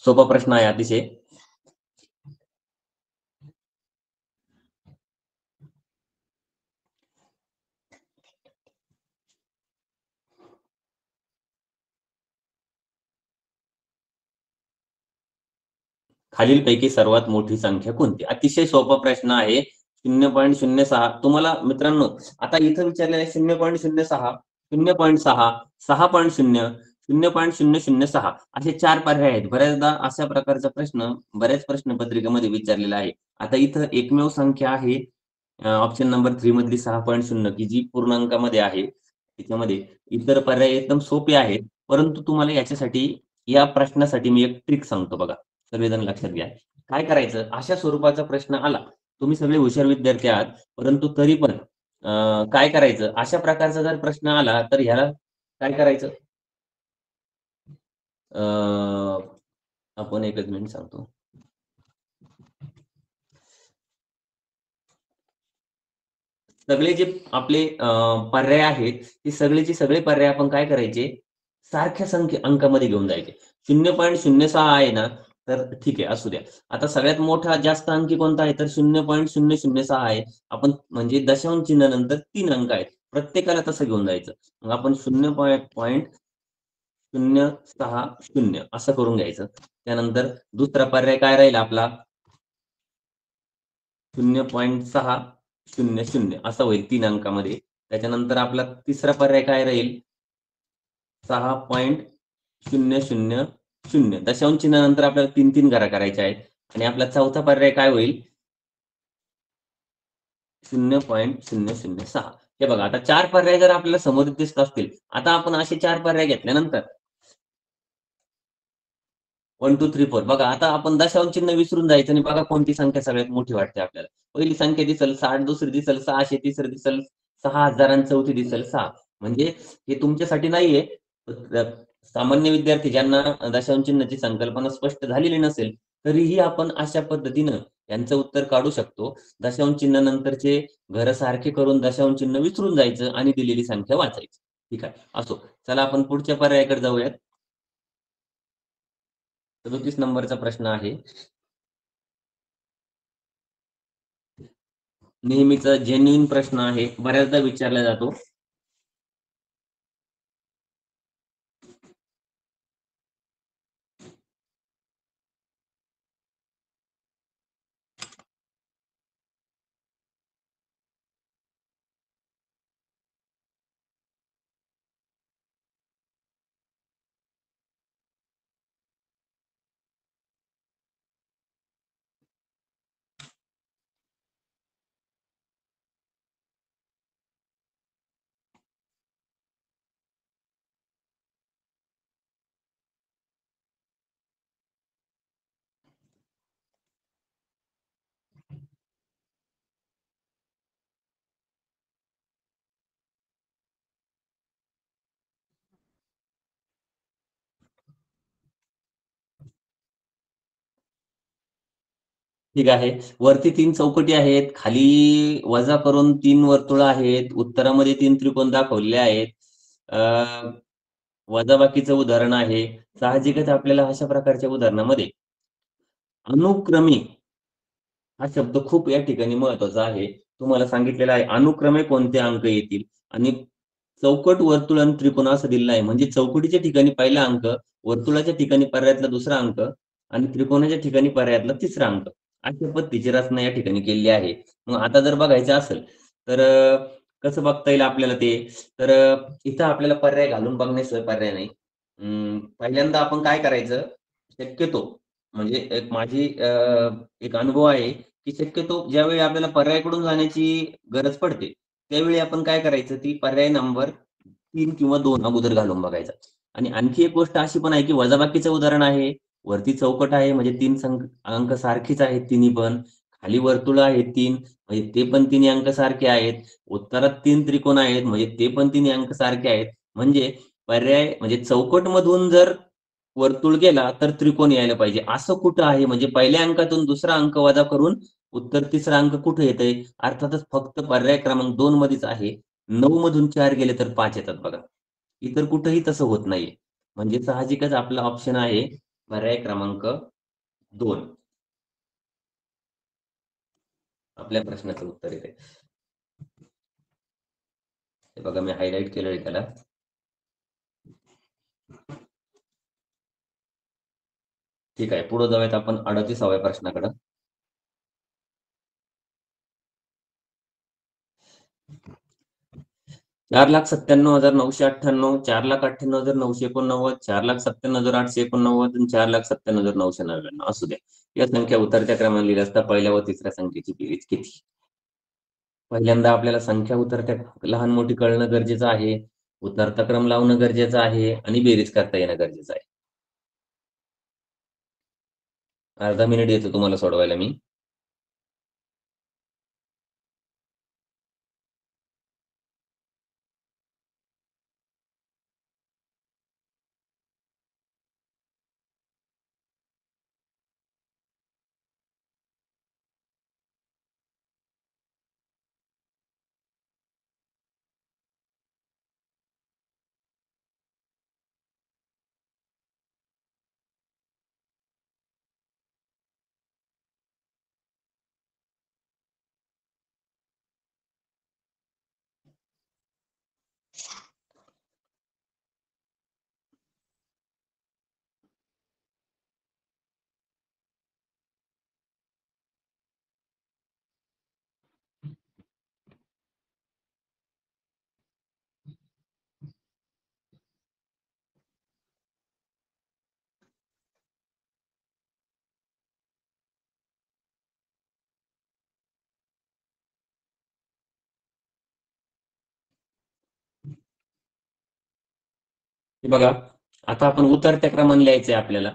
सोपा प्रश्न आहे अतिशय. खालीलपैकी सर्वात मोठी संख्या कोणती. अतिशय सोपा प्रश्न आहे. 0.06. तुम्हाला मित्रांनो आता इथं विचारलेलं आहे 0.06, 0.6, 6.0, 0.006 असे 4 पर्याय आहेत. बऱ्याचदा अशा प्रकारचा प्रश्न बऱ्याच प्रश्नपत्रिकेमध्ये विचारलेला आहे. आता इथं एकमेव संख्या आहे ऑप्शन नंबर 3 मधली 6.0 की जी पूर्णांकामध्ये आहे. त्याच्यामध्ये इतर पर्याय एकदम सोपे आहेत, परंतु तुम्हाला याच्यासाठी या प्रश्नासाठी मी एक ट्रिक सांगतो बघा. सर्वजण लक्षात घ्या. काय करायचं, अशा स्वरूपाचा प्रश्न आला, तुम्ही सगळे हुशार विद्यार्थी आहात, परंतु तरी पण काय करायचं, अशा प्रकारचा जर प्रश्न आला, तर ह्याला काय करायचं? आपण एकच मिनिट सांगतो. सगळे जे आपले पर्याय आहेत, ते सगळेचे सगळे पर्याय आपण काय करायचे, सारख्या अंकामध्ये घेऊन जायचे. 0.06 आहे ना, तर ठीक आहे, असू द्या. आता सगळ्यात मोठा जास्त अंकी कोणता आहे, तर 0.006 आहे. आपण म्हणजे दशांश चिन्हानंतर 3 अंक आहेत. प्रत्येकाला तसं घेऊन जायचं. मग आपण 0.060 असं करून घ्यायचं. त्यानंतर दुसरा पर्याय काय राहील आपला 0.600 असं होईल 3 अंकामध्ये. त्याच्यानंतर आपला तिसरा पर्याय काय राहील 6.000 दशांश चिन्हानंतर आपल्याला 3-3 घरा करायच्या आहेत आणि आपला चौथा पर्याय काय होईल 0.006. हे बघा, आता 4 पर्याय जर आपल्याला समोर दिसत असतील, आता आपण असे 4 पर्याय घेतल्यानंतर 1, 2, 3, 4 बघा, आता आपण दशांश चिन्ह विसरून जायचं आणि बघा कोणती संख्या सगळ्यात मोठी वाटते आपल्याला. पहिली संख्या दिसेल 60, दुसरी दिसेल 600, तिसरी दिसेल 6000 आणि चौथी दिसेल 6. म्हणजे हे तुमच्यासाठी नाहीये. सामान्य विद्यार्थी ज्यांना दशांश चिन्हाची संकल्पना स्पष्ट झालेली नसेल, तरीही आपण अशा पद्धतीनं यांचं उत्तर काढू शकतो. दशांश चिन्ह नंतरचे घर सारखे करून दशांश चिन्ह विसरून जायचं आणि दिलेली संख्या वाचायची. ठीक आहे. असो. चला आपण पुढच्या पर्यायाकडे जाऊयात. 37 नंबरचा प्रश्न आहे. नेहमीचा जेन्युइन प्रश्न आहे. बऱ्याचदा विचारला जातो. ठीक आहे. वरती 3 चौकटी आहेत. खाली वजा करून 3 वर्तुळ आहेत. उत्तरामध्ये 3 त्रिकोण दाखवलेले आहेत. वजाबाकीचं उदाहरण आहे. साहजिकच आपल्याला अशा प्रकारच्या उदाहरणामध्ये अनुक्रमे हा शब्द खूप या ठिकाणी महत्वाचा आहे. तुम्हाला सांगितलेलं आहे अनुक्रमे कोणते अंक येतील आणि चौकट, वर्तुळ आणि त्रिकोण असं दिलेलं आहे. म्हणजे चौकटीच्या ठिकाणी पहिला अंक, वर्तुळाच्या ठिकाणी पर्यायातला दुसरा अंक आणि त्रिकोणाच्या ठिकाणी पर्यायातला तिसरा अंक. अशा पद्धतीची रचना या ठिकाणी केलेली आहे. मग आता जर बघायचं असेल तर कसं बघता येईल आपल्याला ते? तर इथं आपल्याला पर्याय घालून बघण्याशिवाय पर्याय नाही. पहिल्यांदा आपण काय करायचं, शक्यतो म्हणजे एक अनुभव आहे, की शक्यतो ज्यावेळी आपल्याला पर्यायाकडून जाण्याची गरज पडते, त्यावेळी आपण काय करायचं, ती पर्याय नंबर 3 किंवा 2 अगोदर घालून बघायचा. आणि आणखी एक गोष्ट अशी पण आहे, की वजाबाकीचं उदाहरण आहे. वरती चौकट आहे म्हणजे 3 अंक सारखेच आहेत तिन्ही पण. खाली वर्तुळ आहेत 3 म्हणजे ते पण तिन्ही अंक सारखे आहेत. उत्तरात 3 त्रिकोण आहेत म्हणजे ते पण तिन्ही अंक सारखे आहेत. म्हणजे पर्याय म्हणजे चौकटमधून जर वर्तुळ गेला तर त्रिकोण यायला पाहिजे. असं कुठं आहे? म्हणजे पहिल्या अंकातून दुसरा अंक वजा करून उत्तर तिसरा अंक कुठे येतंय? अर्थातच फक्त पर्याय क्रमांक 2 मध्येच आहे. 9 मधून 4 गेले तर 5 येतात बघा. इतर कुठेही तसं होत नाहीये. म्हणजे साहजिकच आपला ऑप्शन आहे पर्याय क्रमांक 2. आपल्या प्रश्नाचं उत्तर येते. हे बघा मी हायलाइट केलंय त्याला. ठीक आहे. पुढे जाऊयात आपण 38व्या प्रश्नाकडे. चार 4,97,998, 4,98,989, 4,97,889 आणि 4,97,999 असू द्या. या संख्या उतरत्या क्रमाने लिहिल्या असता पहिल्या व तिसऱ्या संख्येची बेरीज किती? पहिल्यांदा आपल्याला संख्या उतरत्या लहान मोठी कळणं गरजेचं आहे. उतरता क्रम लावणं गरजेचं आहे आणि बेरीज करता येणं गरजेचं आहे. अर्धा मिनिट देतो तुम्हाला सोडवायला मी. हे बघा, आता आपण उतरत्या क्रमाने लिहायचंय आपल्याला.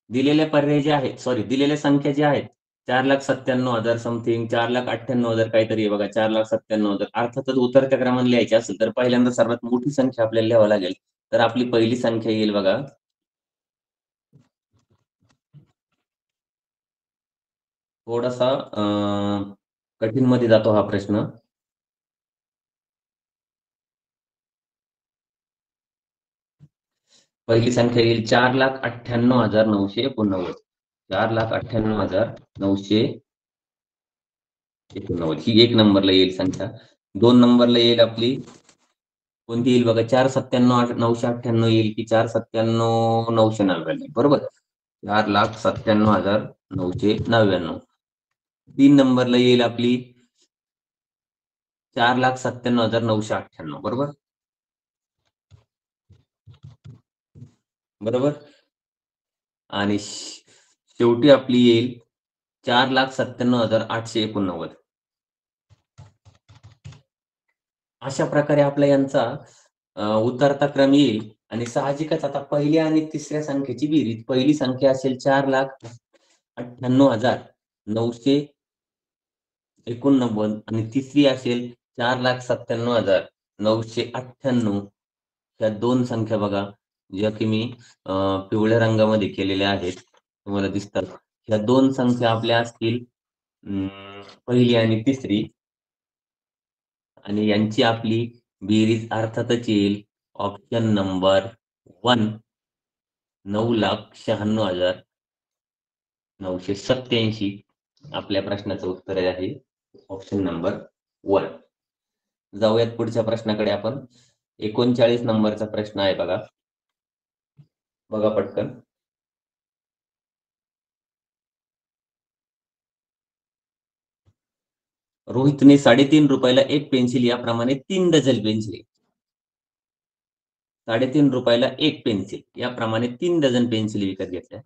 दिलेले पर्याय जे आहेत, सॉरी दिलेल्या संख्या ज्या आहेत, 4,97,000 समथिंग, 4,98,000 काहीतरी आहे बघा, 4,97,000. अर्थातच उतरत्या क्रमाने लिहायचे असेल तर पहिल्यांदा सर्वात मोठी संख्या आपल्याला लिहावं लागेल. तर आपली पहिली संख्या येईल बघा, थोडासा कठीण मध्ये जातो हा प्रश्न. पहिली संख्या येईल 4,98,989. 4,98,989 ही 1 नंबरला येईल संख्या. 2 नंबरला येईल आपली कोणती येईल बघा, 4,97,998 येईल की 4,97,999, बरोबर. 4,97,999. 3 नंबरला येईल आपली 4,97,998, बरोबर. बरोबर. आणि शेवटी आपली येईल 4,97,889. अशा प्रकारे आपला यांचा उतरता क्रम येईल आणि साहजिकच आता पहिल्या आणि तिसऱ्या संख्येची बेरीज. पहिली संख्या असेल 4,98,989 आणि तिसरी असेल 4,97,998. ह्या 2 संख्या बघा, ज्या की मी पिवळ्या रंगामध्ये केलेल्या आहेत, तुम्हाला दिसतात. ह्या 2 संख्या आपल्या असतील पहिली आणि तिसरी आणि यांची आपली बेरीज अर्थातच येईल ऑप्शन नंबर 1, 9,96,987. आपल्या प्रश्नाचं उत्तर आहे ऑप्शन नंबर 1. जाऊयात पुढच्या प्रश्नाकडे आपण. 39 नंबरचा प्रश्न आहे बघा. बघा पटकन. रोहितने ₹3.5 एक पेन्सिल याप्रमाणे 3 डझन पेन्सिली. ₹3.5 एक पेन्सिल याप्रमाणे 3 डझन पेन्सिली विकत घेतल्या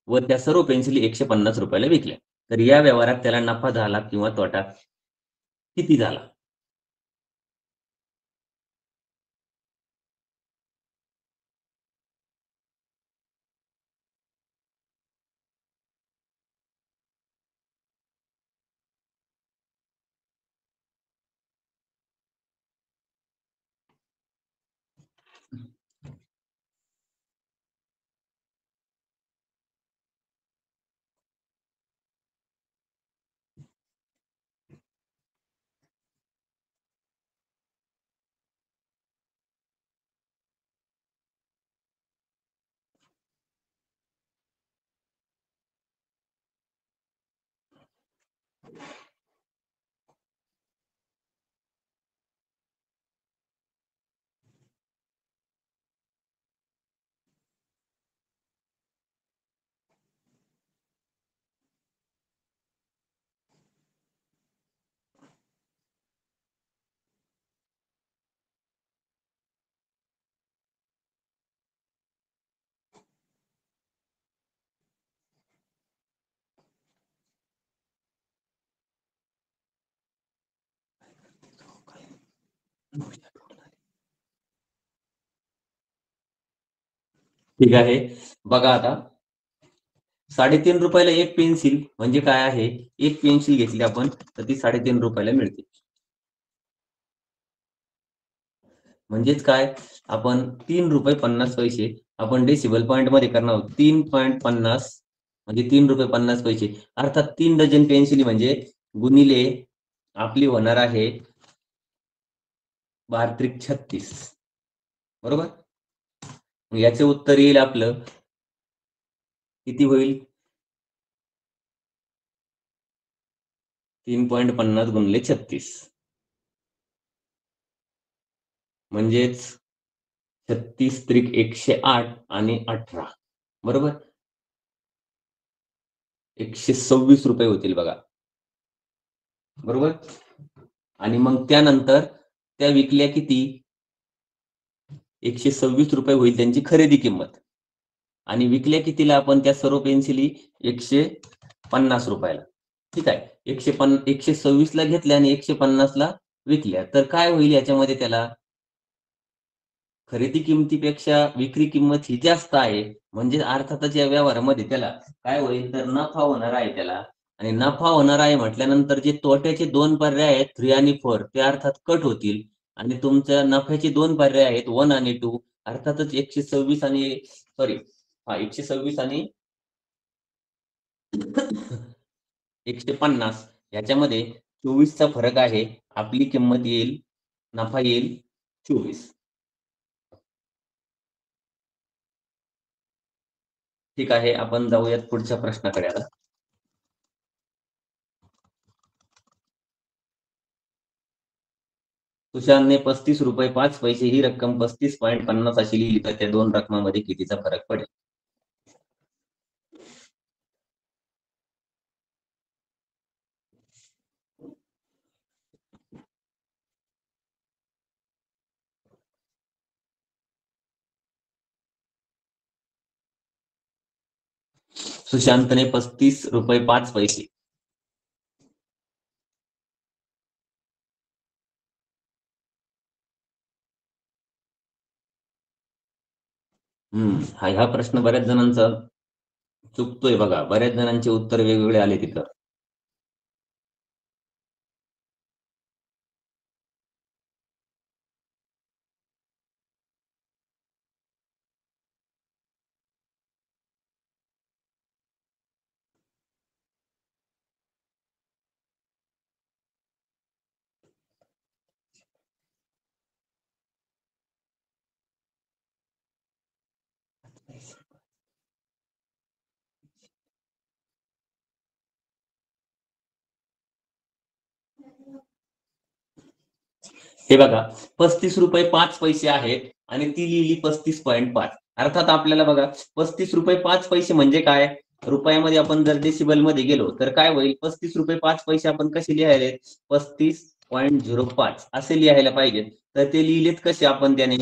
व त्या सर्व पेन्सिली ₹150 विकल्या. तर या व्यवहारात त्याला नफा झाला किंवा तोटा किती झाला? ठीक आहे, बघा आता 3.5 रुपयाला एक पेन्सिल म्हणजे काय आहे, एक पेन्सिल घेतली आपण तर ती 3.5 रुपयाला मिळते. म्हणजेच काय, आपण 3.50 रुपये आपण डेसिबल पॉईंट मध्ये करणार आहोत. 3.50 म्हणजे 3.50 रुपये. अर्थात 3 डझन पेन्सिली म्हणजे गुणिले आपली होणार आहे 12×36 बरोबर. याचे उत्तर येईल आपलं किती होईल, 3.50 गुणिले 36 म्हणजेच 36 त्रिक 108 आणि 18 बरोबर 126 रुपये होतील बघा बरोबर. आणि मग त्यानंतर त्या विकल्या किती, 126 रुपये होईल त्यांची खरेदी किंमत. आणि विकल्या कितीला आपण त्या सर्व पेन्सिली, 150 रुपयाला. ठीक आहे, 126 ला घेतल्या आणि 150 ला विकल्या तर काय होईल याच्यामध्ये, त्याला खरेदी किमतीपेक्षा विक्री किंमत ही जास्त आहे. म्हणजे अर्थातच या व्यवहारामध्ये त्याला काय होईल तर नफा होणार आहे त्याला. आणि नफा होणार आहे म्हटल्यानंतर जे तोट्याचे 2 पर्याय आहेत 3 आणि 4 ते अर्थात कट होतील. आणि तुमच्या नफ्याचे 2 पर्याय आहेत 1 आणि 2 अर्थातच 126 आणि 150 याच्यामध्ये 24 चा फरक आहे. आपली किंमत येईल, नफा येईल 24. ठीक आहे, आपण जाऊयात पुढच्या प्रश्नाकडे आता. तुषारने 35 रुपये 5 पैसे ही रक्कम 35.50 अशी लिहिली तर त्या दोन रकमामध्ये कितीचा फरक पडेल. सुशांतने 35 रुपये 5 पैसे. हा प्रश्न बऱ्याच जणांचा चुकतोय बघा, बऱ्याच जणांचे उत्तर वेगवेगळे आले तिथं. हे बघा 35 रुपये 5 पैसे आहेत आणि ती लिहिली 35.5. अर्थात आपल्याला बघा 35 रुपये 5 पैसे म्हणजे काय, रुपयामध्ये आपण जर डेसिबल मध्ये गेलो तर काय होईल, 35 रुपये 5 पैसे आपण कसे लिहायले 35.05 असे लिहायला पाहिजेत. तर ते लिहिलेत कसे आपण, त्याने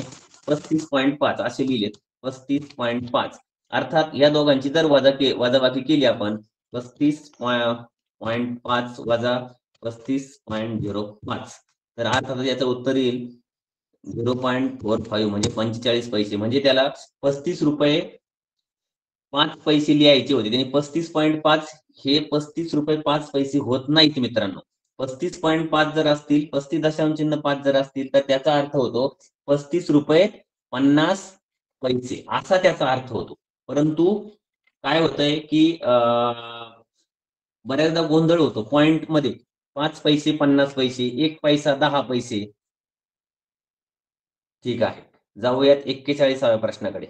35.5 असे लिहिलेत 35.5. अर्थात या दोघांची जर वजाबाकी केली आपण 35.5 वजा 35.05 तर अर्थात याचं उत्तर येईल 0.45 म्हणजे 45 पैसे. म्हणजे त्याला 35 रुपये 5 पैसे लिहायचे होते, त्यांनी 35.5 हे 35 रुपये 5 पैसे होत नाहीत मित्रांनो. 35.5 जर असतील, 35.5 जर असतील तर त्याचा अर्थ होतो 35 रुपये 50 पैसे असा त्याचा अर्थ होतो. परंतु काय होतंय की बऱ्याचदा गोंधळ होतो पॉइंट मध्ये, 5 पैसे 50 पैसे, 1 पैसा 10 पैसे. ठीक आहे, जाऊयात 41व्या प्रश्नाकडे.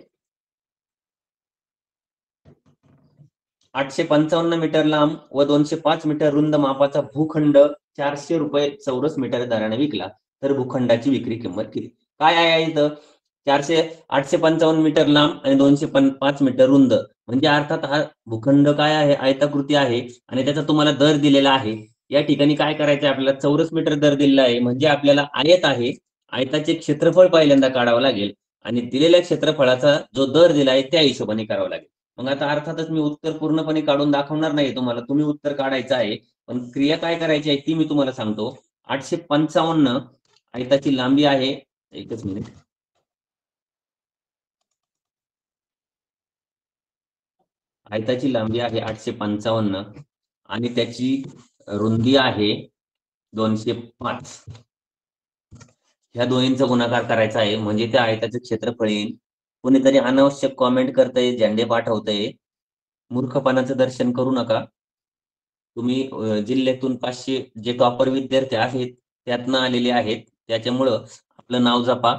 855 मीटर लांब व 205 मीटर रुंद मापाचा भूखंड 400 रुपये चौरस मीटर दराने विकला तर भूखंडाची विक्री किंमत किती. काय आहे इथं, 855 मीटर लांब आणि 205 मीटर रुंद म्हणजे अर्थात हा भूखंड काय आहे, आयताकृती आहे आणि त्याचा तुम्हाला दर दिलेला आहे. या ठिकाणी काय करायचं आहे आपल्याला, चौरस मीटर दर दिलेला आहे म्हणजे आपल्याला आयत आहे, आयताचे क्षेत्रफळ पहिल्यांदा काढावं लागेल आणि दिलेल्या क्षेत्रफळाचा जो दर दिला आहे त्या हिशोबाने करावं लागेल. मग आता अर्थातच मी उत्तर पूर्णपणे काढून दाखवणार नाही तुम्हाला, तुम्ही उत्तर काढायचं आहे. पण क्रिया काय करायची आहे ती मी तुम्हाला सांगतो. 855 आयताची लांबी आहे, एकच मिनिट, आयताची लांबी आहे 855 आणि त्याची रुंदी आहे 205. ह्या दोन्हींचा गुणाकार करायचा आहे म्हणजे त्या आयताचे क्षेत्रफळ येईल. कोणीतरी अनावश्यक कॉमेंट करतंय, झेंडे पाठवतंय. मूर्खपणाचं दर्शन करू नका. तुम्ही जिल्ह्यातून 500 जे टॉपर विद्यार्थी आहेत त्यातनं आलेले आहेत, त्याच्यामुळं आपलं नाव जपा.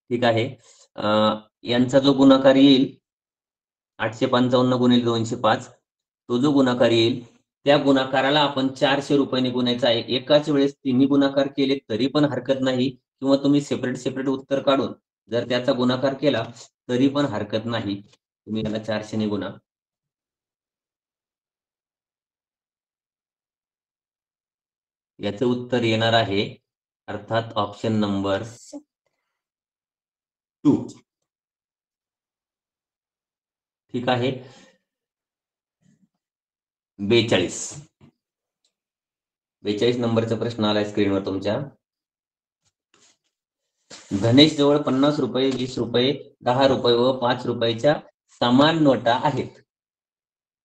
ठीक आहे. यांचा जो गुणाकार येईल 855 गुणिले 205, तो जो गुणाकार येईल त्या गुणाकाराला आपण 400 रुपयाने गुणायचा आहे. एकाच वेळेस तिन्ही गुणाकार केले तरी पण हरकत नाही, किंवा तुम्ही सेपरेट उत्तर काढून जर त्याचा गुणाकार केला तरी पण हरकत नाही. तुम्ही याला 400 ने गुणा. याचं उत्तर येणार आहे अर्थात ऑप्शन नंबर 2. ठीक आहे. 42 नंबरचा प्रश्न आलाय स्क्रीनवर तुमच्या. धनेश जवळ 50 रुपये, 20 रुपये, 10 रुपये व 5 रुपयाच्या समान नोटा आहेत.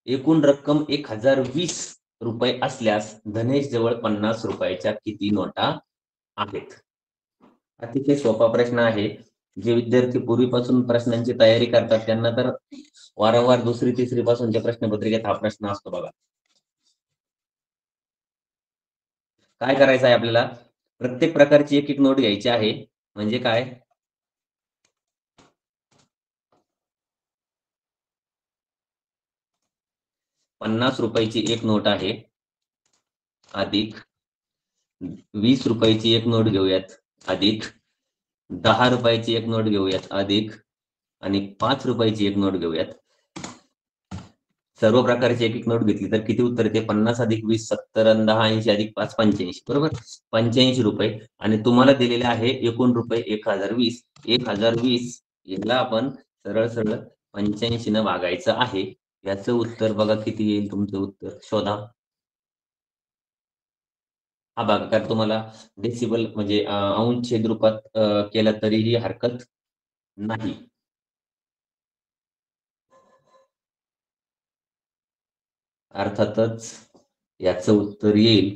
एकूण रक्कम 1020 रुपये असल्यास धनेश जवळ 50 रुपयाच्या किती नोटा आहेत? अतिशय सोपा प्रश्न आहे. जे विद्यार्थी पूर्वीपासून प्रश्नांची तयारी करतात त्यांना तर वारंवार 2री 3री पासूनच्या प्रश्नपत्रिकेत हा प्रश्न असतो बघा. काय करायचं आहे आपल्याला? प्रत्येक प्रकारची एक नोट घ्यायची आहे. म्हणजे काय? ₹50 एक नोट आहे, अधिक 20 रुपयाची एक नोट घेऊयात, अधिक 10 रुपयाची एक नोट घेऊयात, अधिक आणि 5 रुपयाची एक नोट घेऊयात. सर्व प्रकारची एक नोट घेतली तर किती उत्तर येते? 50 अधिक 20 70 आणि 10 80 अधिक 5 85. बरोबर, 85 रुपये. आणि तुम्हाला दिलेले आहे एकूण रुपये 1020. 1020 याला आपण सरळ 85 न भागायचं आहे. याचं उत्तर बघा किती येईल. तुमचं उत्तर शोधा. हा भागाकार तुम्हाला डेसिबल म्हणजे अंश छेद रूपात केला तरीही हरकत नाही. अर्थातच याचं उत्तर येईल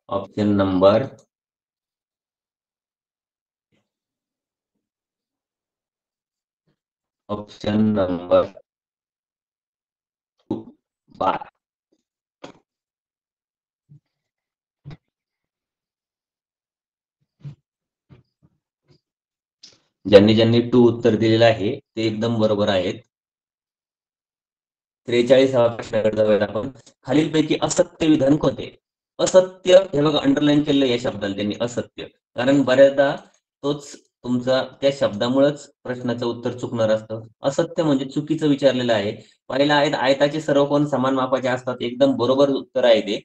ऑप्शन नंबर 2. 12. ज्यांनी 2 उत्तर दिलेलं आहे ते एकदम बरोबर आहेत. 43वा प्रश्नाकडे जाऊयात आपण. खालीलपैकी असत्य विधान कोणते? असत्य, हे बघा अंडरलाईन केलेलं या शब्दाला त्यांनी, असत्य. कारण बऱ्याचदा तोच तुमचा त्या शब्दामुळेच प्रश्नाचं उत्तर चुकणार असतं. असत्य म्हणजे चुकीचं विचारलेलं आहे. पहिला आहेत आयताचे सर्व कोण समान मापाचे असतात. एकदम बरोबर उत्तर आहे ते.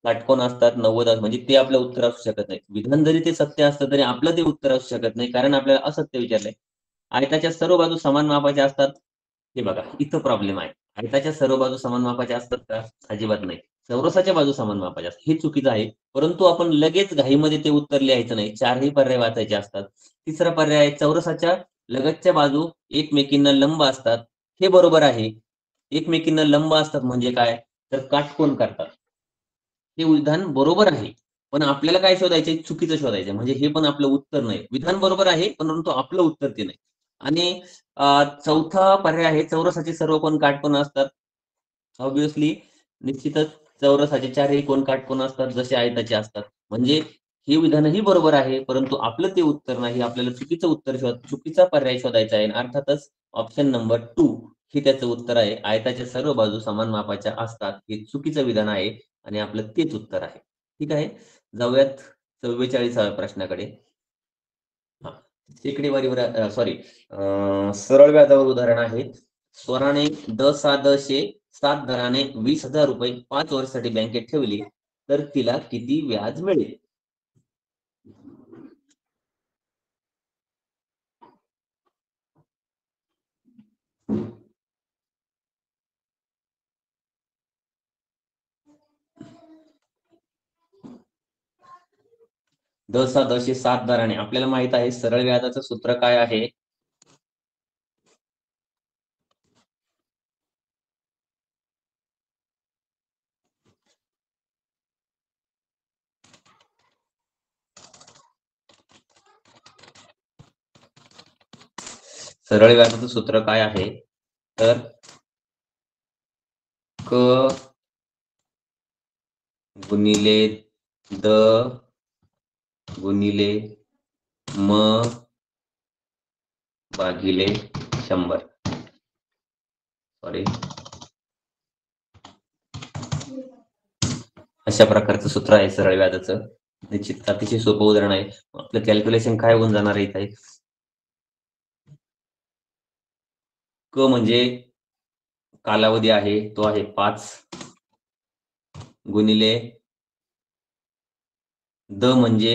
काटकोन असतात 90 म्हणजे ते आपलं उत्तर असू शकत नाही. विधान जरी ते सत्य असतं तरी आपलं ते उत्तर असू शकत नाही, कारण आपल्याला असत्य विचारलंय. आयताच्या सर्व बाजू समान मापाच्या असतात. हे बघा इथं प्रॉब्लेम आहे. आयताच्या सर्व बाजू समान मापाच्या असतात का? अजिबात नाही. चौरसाच्या बाजू समान मापाच्या असतात, हे चुकीचं आहे. परंतु आपण लगेच घाईमध्ये ते उत्तर लिहायचं नाही. 4ही पर्याय वाचायचे असतात. तिसरा पर्याय आहे चौरसाच्या लगतच्या बाजू एकमेकींना लंब असतात. हे बरोबर आहे. एकमेकींना लंब असतात म्हणजे काय? तर काटकोन करतात. हे विधान बरोबर आहे. पण आपल्याला काय शोधायचंय? चुकीचं शोधायचं. म्हणजे हे पण आपलं उत्तर नाही. विधान बरोबर आहे परंतु आपलं उत्तर ते नाही. आणि चौथा पर्याय आहे चौरसाचे सर्व कोण काटकोन असतात. ऑब्व्हियसली निश्चितच चौरसाचे 4ही कोण काटकोन असतात जसे आयताचे असतात. म्हणजे हे विधानही बरोबर आहे परंतु आपलं ते उत्तर नाही. आपल्याला चुकीचं उत्तर चुकीचा पर्याय शोधायचा आहे. अर्थातच ऑप्शन नंबर 2 हे त्याचं उत्तर आहे. आयताच्या सर्व बाजू समान मापाच्या असतात हे चुकीचं विधान आहे आणि आपलं तेच उत्तर आहे. ठीक आहे. जाऊयात 44व्या प्रश्नाकडे. शेकडीवारीवर सरळ व्याजावर उदाहरण आहे. स्वराने द.सा.द.शे 7 दराने 20,000 रुपये 5 वर्षासाठी बँकेत ठेवले तर तिला किती व्याज मिळेल? द.सा.द.शे 7 दराने आपल्याला माहित आहे सरळ व्याजाचं सूत्र काय आहे? सरळ व्याजाचं सूत्र काय आहे तर क गुणिले द गुणिले म भागिले 100. सॉरी, अशा प्रकारचं सूत्र आहे सरळ व्याजाचं. निश्चित अतिशय सोपं उदाहरण आहे. आपलं कॅल्क्युलेशन काय होऊन जाणार आहे इथे? क म्हणजे कालावधी आहे, तो आहे 5 गुणिले द म्हणजे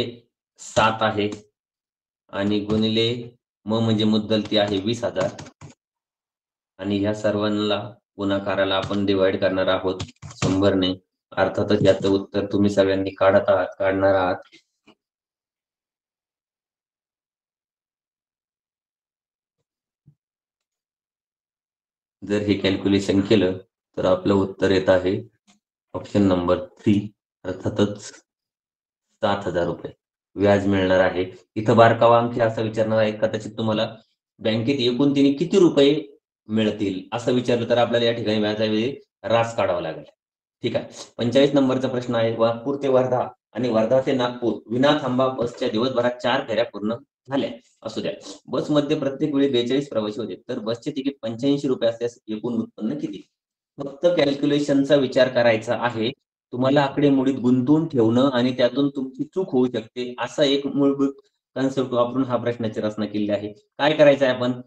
7 आहे आणि गुणिले म म्हणजे मुद्दल ती आहे 20,000 आणि ह्या सर्वांना गुणाकाराला आपण डिवाइड करणार आहोत 100 ने. अर्थातच याचं उत्तर तुम्ही सगळ्यांनी काढणार आहात. जर हे कॅल्क्युलेशन केलं तर आपलं उत्तर येत आहे ऑप्शन नंबर 3, अर्थातच 7,000 रुपये व्याज मिळणार आहे. इथं बारकावा आणखी असा विचारणार आहे, कदाचित तुम्हाला बँकेत एकूण तिने किती रुपये मिळतील असं विचारलं तर आपल्याला या ठिकाणी व्याजाऐवजी रास काढावा लागेल. ठीक आहे. 45 नंबरचा प्रश्न आहे, नागपूर ते वर्धा आणि वर्धा ते नागपूर विना थांबा बसच्या दिवसभरात 4 फेऱ्या पूर्ण झाल्या असू द्या. बसमध्ये प्रत्येक वेळी 42 प्रवासी होते, तर बसचे तिकीट 85 रुपये असल्यास एकूण उत्पन्न किती? फक्त कॅल्क्युलेशनचा विचार करायचा आहे. तुम्हाला आकडेमोडीत गुंतवून ठेवणं आणि त्यातून तुमची चूक होऊ शकते असा एक मूलभूत कन्सेप्ट वापरून हा प्रश्नाची रचना केली आहे. काय करायचं आहे आपण?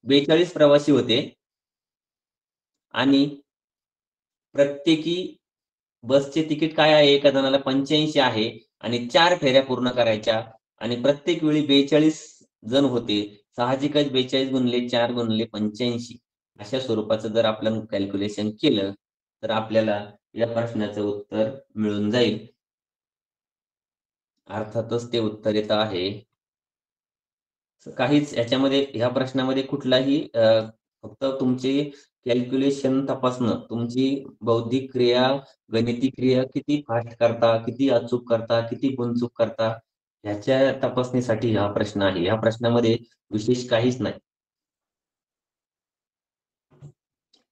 42 प्रवासी होते आणि प्रत्येकी बसचे तिकीट काय आहे? एका जणाला 85 आहे आणि 4 फेऱ्या पूर्ण करायच्या आणि प्रत्येक वेळी 42 जण होते. साहजिकच 42 गुणिले 4 गुणिले 85 अशा स्वरूपाचं जर आपण कॅल्क्युलेशन केलं तर आपल्याला या प्रश्नाचं उत्तर मिळून जाईल. अर्थातच ते उत्तर येत आहे. काहीच याच्यामध्ये ह्या प्रश्नामध्ये कुठलाही फक्त तुमचे कॅल्क्युलेशन तपासणं, तुमची बौद्धिक क्रिया, गणिती क्रिया किती फास्ट करता, किती अचूक करता, किती गुणचूक करता, ह्याच्या तपासणीसाठी हा प्रश्न आहे. ह्या प्रश्नामध्ये विशेष काहीच नाही.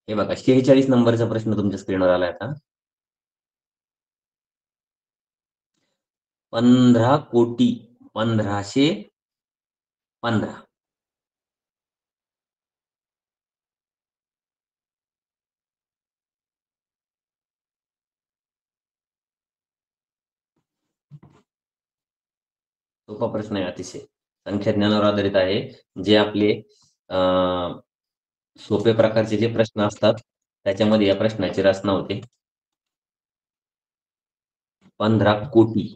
हे बघा 46 नंबरचा प्रश्न तुमच्या स्क्रीनवर आलाय आता. 15 कोटी 1515 सोपा प्रश्न आहे अतिशय. संख्या ज्ञानावर आधारित आहे. जे आपले सोपे प्रकारचे जे प्रश्न असतात त्याच्यामध्ये या प्रश्नाची रचना होते. 15 कोटी.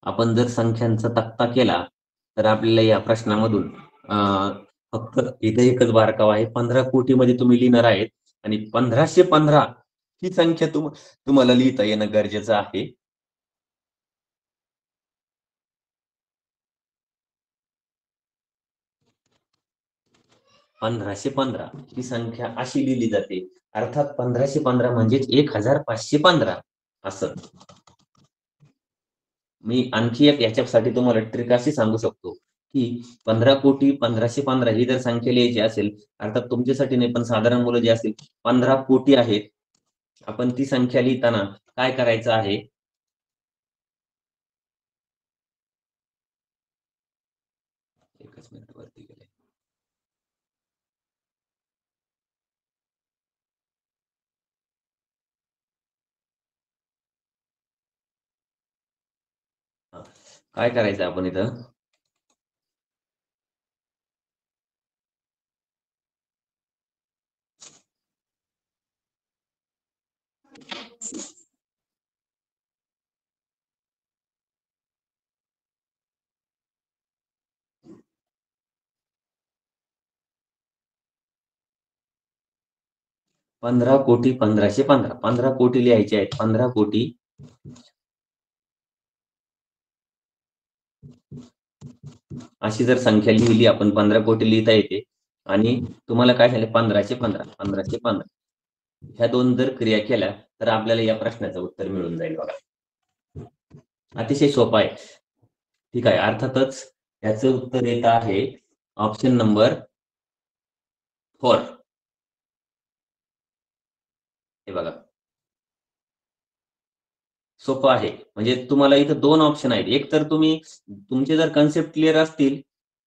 आपण जर संख्यांचा तक्ता केला तर आपल्याला या प्रश्नामधून फक्त इथे एकच बारकावा आहे. 15 कोटी मध्ये तुम्ही लिहिणार आहेत आणि 1515 ही संख्या तुम्हाला लिहिता येणं गरजेचं आहे. (1515) ही संख्या अशी लिहिली जाते. अर्थात 1515 म्हणजेच 1515 असं. मी आणखी एक याच्यासाठी तुम्हाला ट्रिक अशी सांगू शकतो की 15 कोटी 1515 ही जर संख्या लिहायची असेल, अर्थात तुमच्यासाठी नाही पण साधारण मुलं जे असतील 15 कोटी आहेत, आपण ती संख्या लिहिताना काय करायचं आहे? एकच मिनिट वरती गेले. काय करायचं आपण इथं? (15 कोटी 1515) 15 कोटी लिहायचे आहेत. 15 कोटी अशी जर संख्या लिहिली आपण 15 कोटी लिहिता येते आणि तुम्हाला काय झालं 1515 1515 ह्या दोन जर क्रिया केल्या तर आपल्याला या प्रश्नाचं उत्तर मिळून जाईल बघा. अतिशय सोपं आहे. ठीक आहे. अर्थातच याचं उत्तर येत आहे ऑप्शन नंबर 4. हे बघा सोपं आहे. म्हणजे तुम्हाला इथं 2 ऑप्शन आहेत. एक तर तुमचे जर कन्सेप्ट क्लिअर असतील,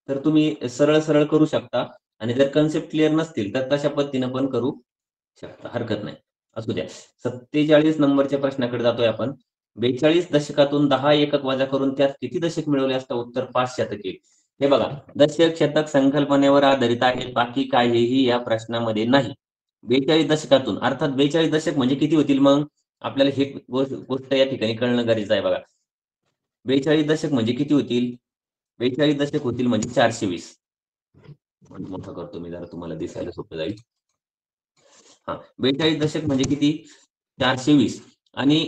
तर तुम्ही सरळ-सरळ करू शकता आणि जर कन्सेप्ट क्लिअर नसतील, तर तशा पद्धतीनं पण करू शकता. हरकत नाही. असू द्या. 47 नंबरच्या प्रश्नाकडे जातोय आपण. 42 दशकातून 10 एकक वजा करून त्यात किती दशक मिळवले असता? उत्तर 5 शतके. हे बघा, दशक, शतक संकल्पनेवर आधारित आहे. बाकी काहीही या प्रश्नामध्ये नाही. 42 दशकातून अर्थात 42 दशक म्हणजे किती होतील मग? आपल्याला ही गोष्ट या ठिकाणी कळणं गरजेचं आहे बघा. 42 दशक म्हणजे किती होतील? 42 दशक होतील म्हणजे 420. मोठं करतो मी जरा तुम्हाला दिसायला सोपं जाईल. हां, 42 दशक म्हणजे किती? 420 आणि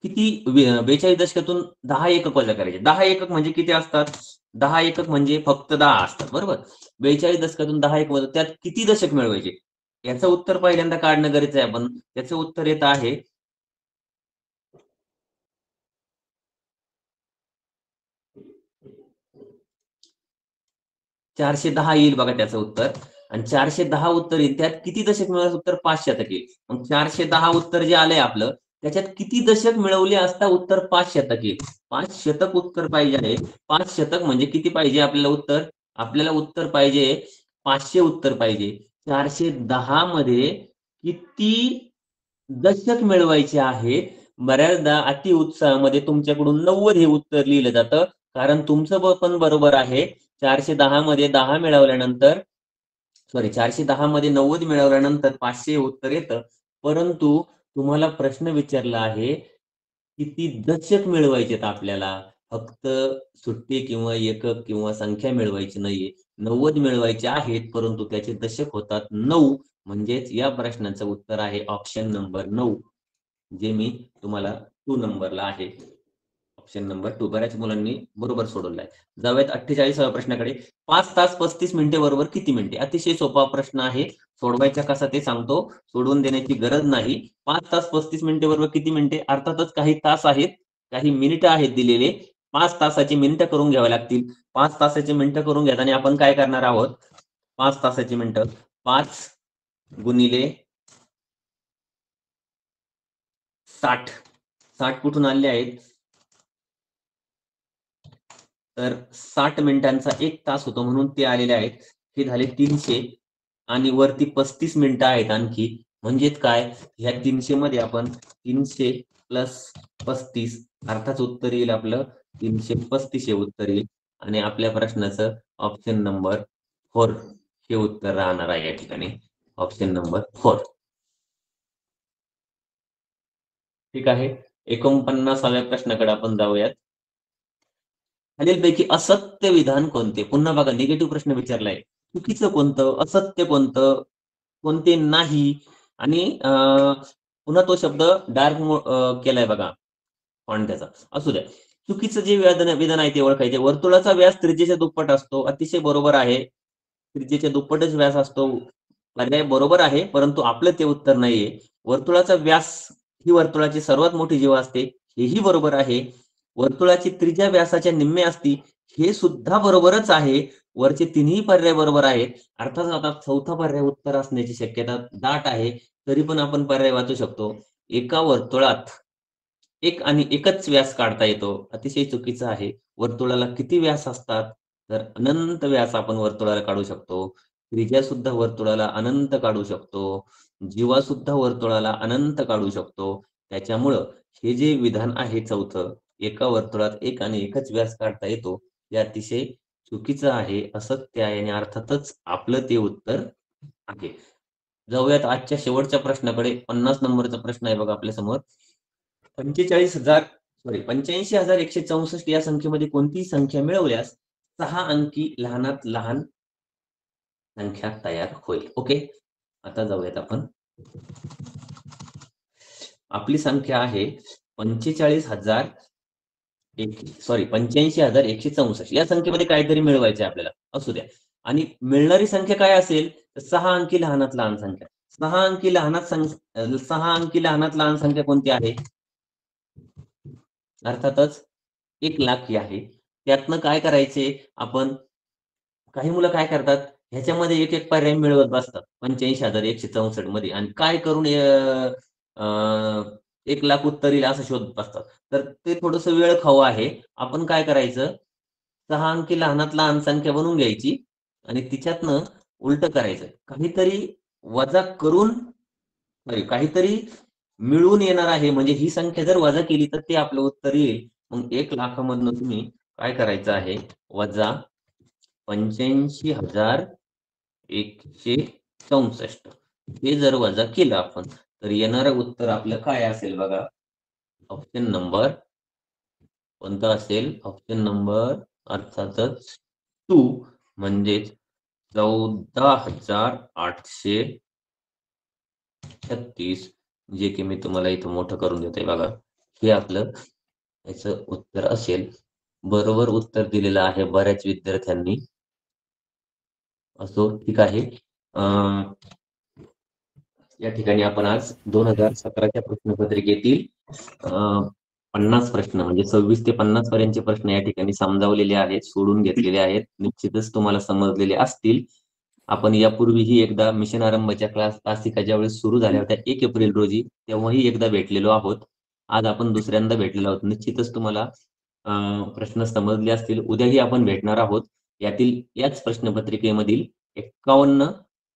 किती 42 दशकातून 10 एकक वजा करायचे. 10 एकक म्हणजे किती असतात? 10 एकक म्हणजे फक्त 10 असतात, बरोबर? 42 दशकातून 10 एकक वजा त्यात किती दशक मिळवायचे? याचं उत्तर पहिल्यांदा काढणं गरजेचं आहे आपण. त्याचं उत्तर येत आहे 410 येईल बघा त्याचं उत्तर आणि 410 उत्तर येईल. त्यात किती दशक मिळालं? उत्तर 5 शतक येईल. मग 410 उत्तर जे आलंय आपलं, त्याच्यात किती दशक मिळवले असता उत्तर 5 शतक येईल. 5 शतक उत्तर पाहिजे आहे. 5 शतक म्हणजे किती पाहिजे आपल्याला उत्तर? आपल्याला उत्तर पाहिजे 500 उत्तर पाहिजे. 410 मध्ये किती दशक मिळवायचे आहेत? बऱ्याचदा अतिउत्साहामध्ये तुमच्याकडून 90 हे उत्तर लिहिलं जातं. कारण तुमचं पण बरोबर आहे. 410 मध्ये 10 मिळवल्यानंतर 410 मध्ये 90 मिळवल्यानंतर 500 हे उत्तर येतं. परंतु तुम्हाला प्रश्न विचारला आहे, किती दशक मिळवायचेत आपल्याला? फक्त सुट्टी किंवा एकक किंवा संख्या मिळवायची नाहीये. 90 मिळवायचे आहेत, परंतु त्याचे दशक होतात 9. म्हणजेच या प्रश्नाचं उत्तर आहे ऑप्शन नंबर 9. जे मी तुम्हाला 2 नंबरला आहे. Option number 2. बऱ्याच मुलांनी बरोबर सोडवलाय. जाऊयात 48व्या प्रश्नाकडे. 5 तास 35 मिनिटे बरोबर किती मिनिटे? अतिशय सोपा प्रश्न आहे. सोडवायचा कसा ते सांगतो. सोडवून देण्याची गरज नाही. 5 तास 35 मिनिटे बरोबर किती मिनिटे? अर्थातच काही तास आहेत, काही मिनिटं आहेत दिलेले. 5 तासाची मिनिटं करून घ्यावी लागतील. 5 तासाची मिनिटं करून घेताना आपण काय करणार आहोत? 5 तासाची मिनिटं 5 गुणिले 60. 60 कुठून आलेले आहेत? तर 60 मिनिटांचा 1 तास होतो म्हणून ते आलेले आहेत. हे झाले 300 आणि वरती 35 मिनिटं आहेत आणखी. म्हणजेच काय? ह्या 300 मध्ये आपण 300 प्लस 35 अर्थात उत्तर येईल आपलं 335 हे उत्तर येईल आणि आपल्या प्रश्नाचं ऑप्शन नंबर 4 हे उत्तर राहणार आहे या ठिकाणी. Option number 4. ठीक आहे. 49व्या प्रश्नाकडे आपण जाऊयात. खालीलपैकी असत्य विधान कोणते? पुन्हा बघा निगेटिव्ह प्रश्न विचारलाय. चुकीचं कोणतं? असत्य कोणतं? कोणते नाही? आणि पुन्हा तो शब्द डार्क केलाय बघा फॉन्ट त्याचा. असू द्या. चुकीचं जे विधान आहे ते ओळखायचे. वर्तुळाचा व्यास त्रिज्येच्या दुप्पट असतो. अतिशय बरोबर आहे. त्रिज्येच्या दुप्पटच व्यास असतो. पर्याय बरोबर आहे, परंतु आपलं ते उत्तर नाहीये. वर्तुळाचा व्यास ही वर्तुळाची सर्वात मोठी जीवा असते. हेही बरोबर आहे. वर्तुळाची त्रिज्या व्यासाच्या निम्मे असते. हे सुद्धा बरोबरच आहे. वरचे तिन्ही पर्याय बरोबर आहेत. अर्थात आता चौथा पर्याय उत्तर असण्याची शक्यता दाट आहे. तरी पण आपण पर्याय वाचू शकतो. एका वर्तुळात एक आणि एकच व्यास काढता येतो. अतिशय चुकीचं आहे. वर्तुळाला किती व्यास असतात? तर अनंत व्यास आपण वर्तुळाला काढू शकतो. त्रिज्या सुद्धा वर्तुळाला अनंत काढू शकतो. जीवा सुद्धा वर्तुळाला अनंत काढू शकतो. त्याच्यामुळं हे जे विधान आहे चौथं, एका वर्तुळात एक आणि एकच व्यास काढता येतो, हे अतिशय चुकीचं आहे, असत्य आहे आणि अर्थातच आपलं ते उत्तर आहे. जाऊयात आजच्या शेवटच्या प्रश्नाकडे. 50 नंबरचा प्रश्न आहे बघा आपल्यासमोर. 85,164 या संख्येमध्ये कोणतीही संख्या मिळवल्यास 6 अंकी लहानात लहान संख्या तयार होईल. ओके. आता जाऊयात आपण. आपली संख्या आहे 85,164 या संख्येमध्ये काहीतरी मिळवायचं आहे आपल्याला. असू द्या. आणि मिळणारी संख्या काय असेल? तर 6 अंकी लहानात लहान संख्या. 6 अंकी लहानात लहान संख्या कोणती आहे? अर्थातच 1,00,000 ही आहे. त्यातनं काय करायचे आपण? काही मुलं काय करतात? ह्याच्यामध्ये एक एक पर्याय मिळवत बसतात 85,164 मध्ये आणि काय करून 1,00,000 उत्तर येईल असं शोधत बसतात. तर ते थोडंसं वेळ खाऊ आहे. आपण काय करायचं 6 अंकी लहानात लहान संख्या बनवून घ्यायची आणि तिच्यातनं उलटं करायचं. काहीतरी वजा करून सॉरी काहीतरी मिळून येणार आहे म्हणजे ही संख्या जर वजा केली तर ते आपलं उत्तर येईल. मग 1,00,000 मधनं तुम्ही काय करायचं आहे वजा 85,164 हे जर वजा केलं आपण तर येणारं उत्तर आपलं काय असेल बघा. ऑप्शन नंबर कोणता असेल? ऑप्शन नंबर अर्थातच 2 म्हणजेच 14,836 जे की मी तुम्हाला इथं मोठं करून देतोय बघा. हे आपलं याचं उत्तर असेल. बरोबर उत्तर दिलेलं आहे बऱ्याच विद्यार्थ्यांनी. असो ठीक आहे. या ठिकाणी आपण आज 2017च्या प्रश्नपत्रिकेतील 50 प्रश्न म्हणजे 26 ते 50 पर्यंतचे प्रश्न या ठिकाणी समजावलेले आहेत, सोडून घेतलेले आहेत. निश्चितच तुम्हाला समजलेले असतील. आपण यापूर्वीही एकदा मिशन आरंभच्या तासिका ज्यावेळेस सुरू झाल्या होत्या 1 एप्रिल रोजी, तेव्हाही एकदा भेटलेलो आहोत. आज आपण दुसऱ्यांदा भेटलेलो आहोत. निश्चितच तुम्हाला प्रश्न समजले असतील. उद्याही आपण भेटणार आहोत. यातील याच प्रश्नपत्रिकेमधील 51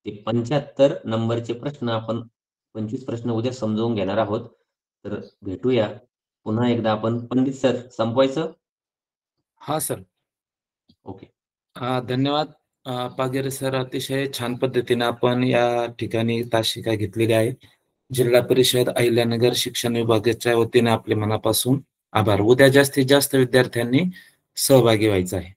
ते 75 नंबरचे प्रश्न आपण 25 प्रश्न उद्या समजावून घेणार आहोत. तर भेटूया पुन्हा एकदा आपण. पंडित सर संपवायचं? हा सर. ओके. धन्यवाद पागेरे सर. अतिशय छान पद्धतीने आपण या ठिकाणी तासिका घेतलेली आहे. जिल्हा परिषद अहिल्यानगर शिक्षण विभागाच्या वतीने आपले मनापासून आभार. उद्या जास्तीत जास्त विद्यार्थ्यांनी सहभागी व्हायचं आहे.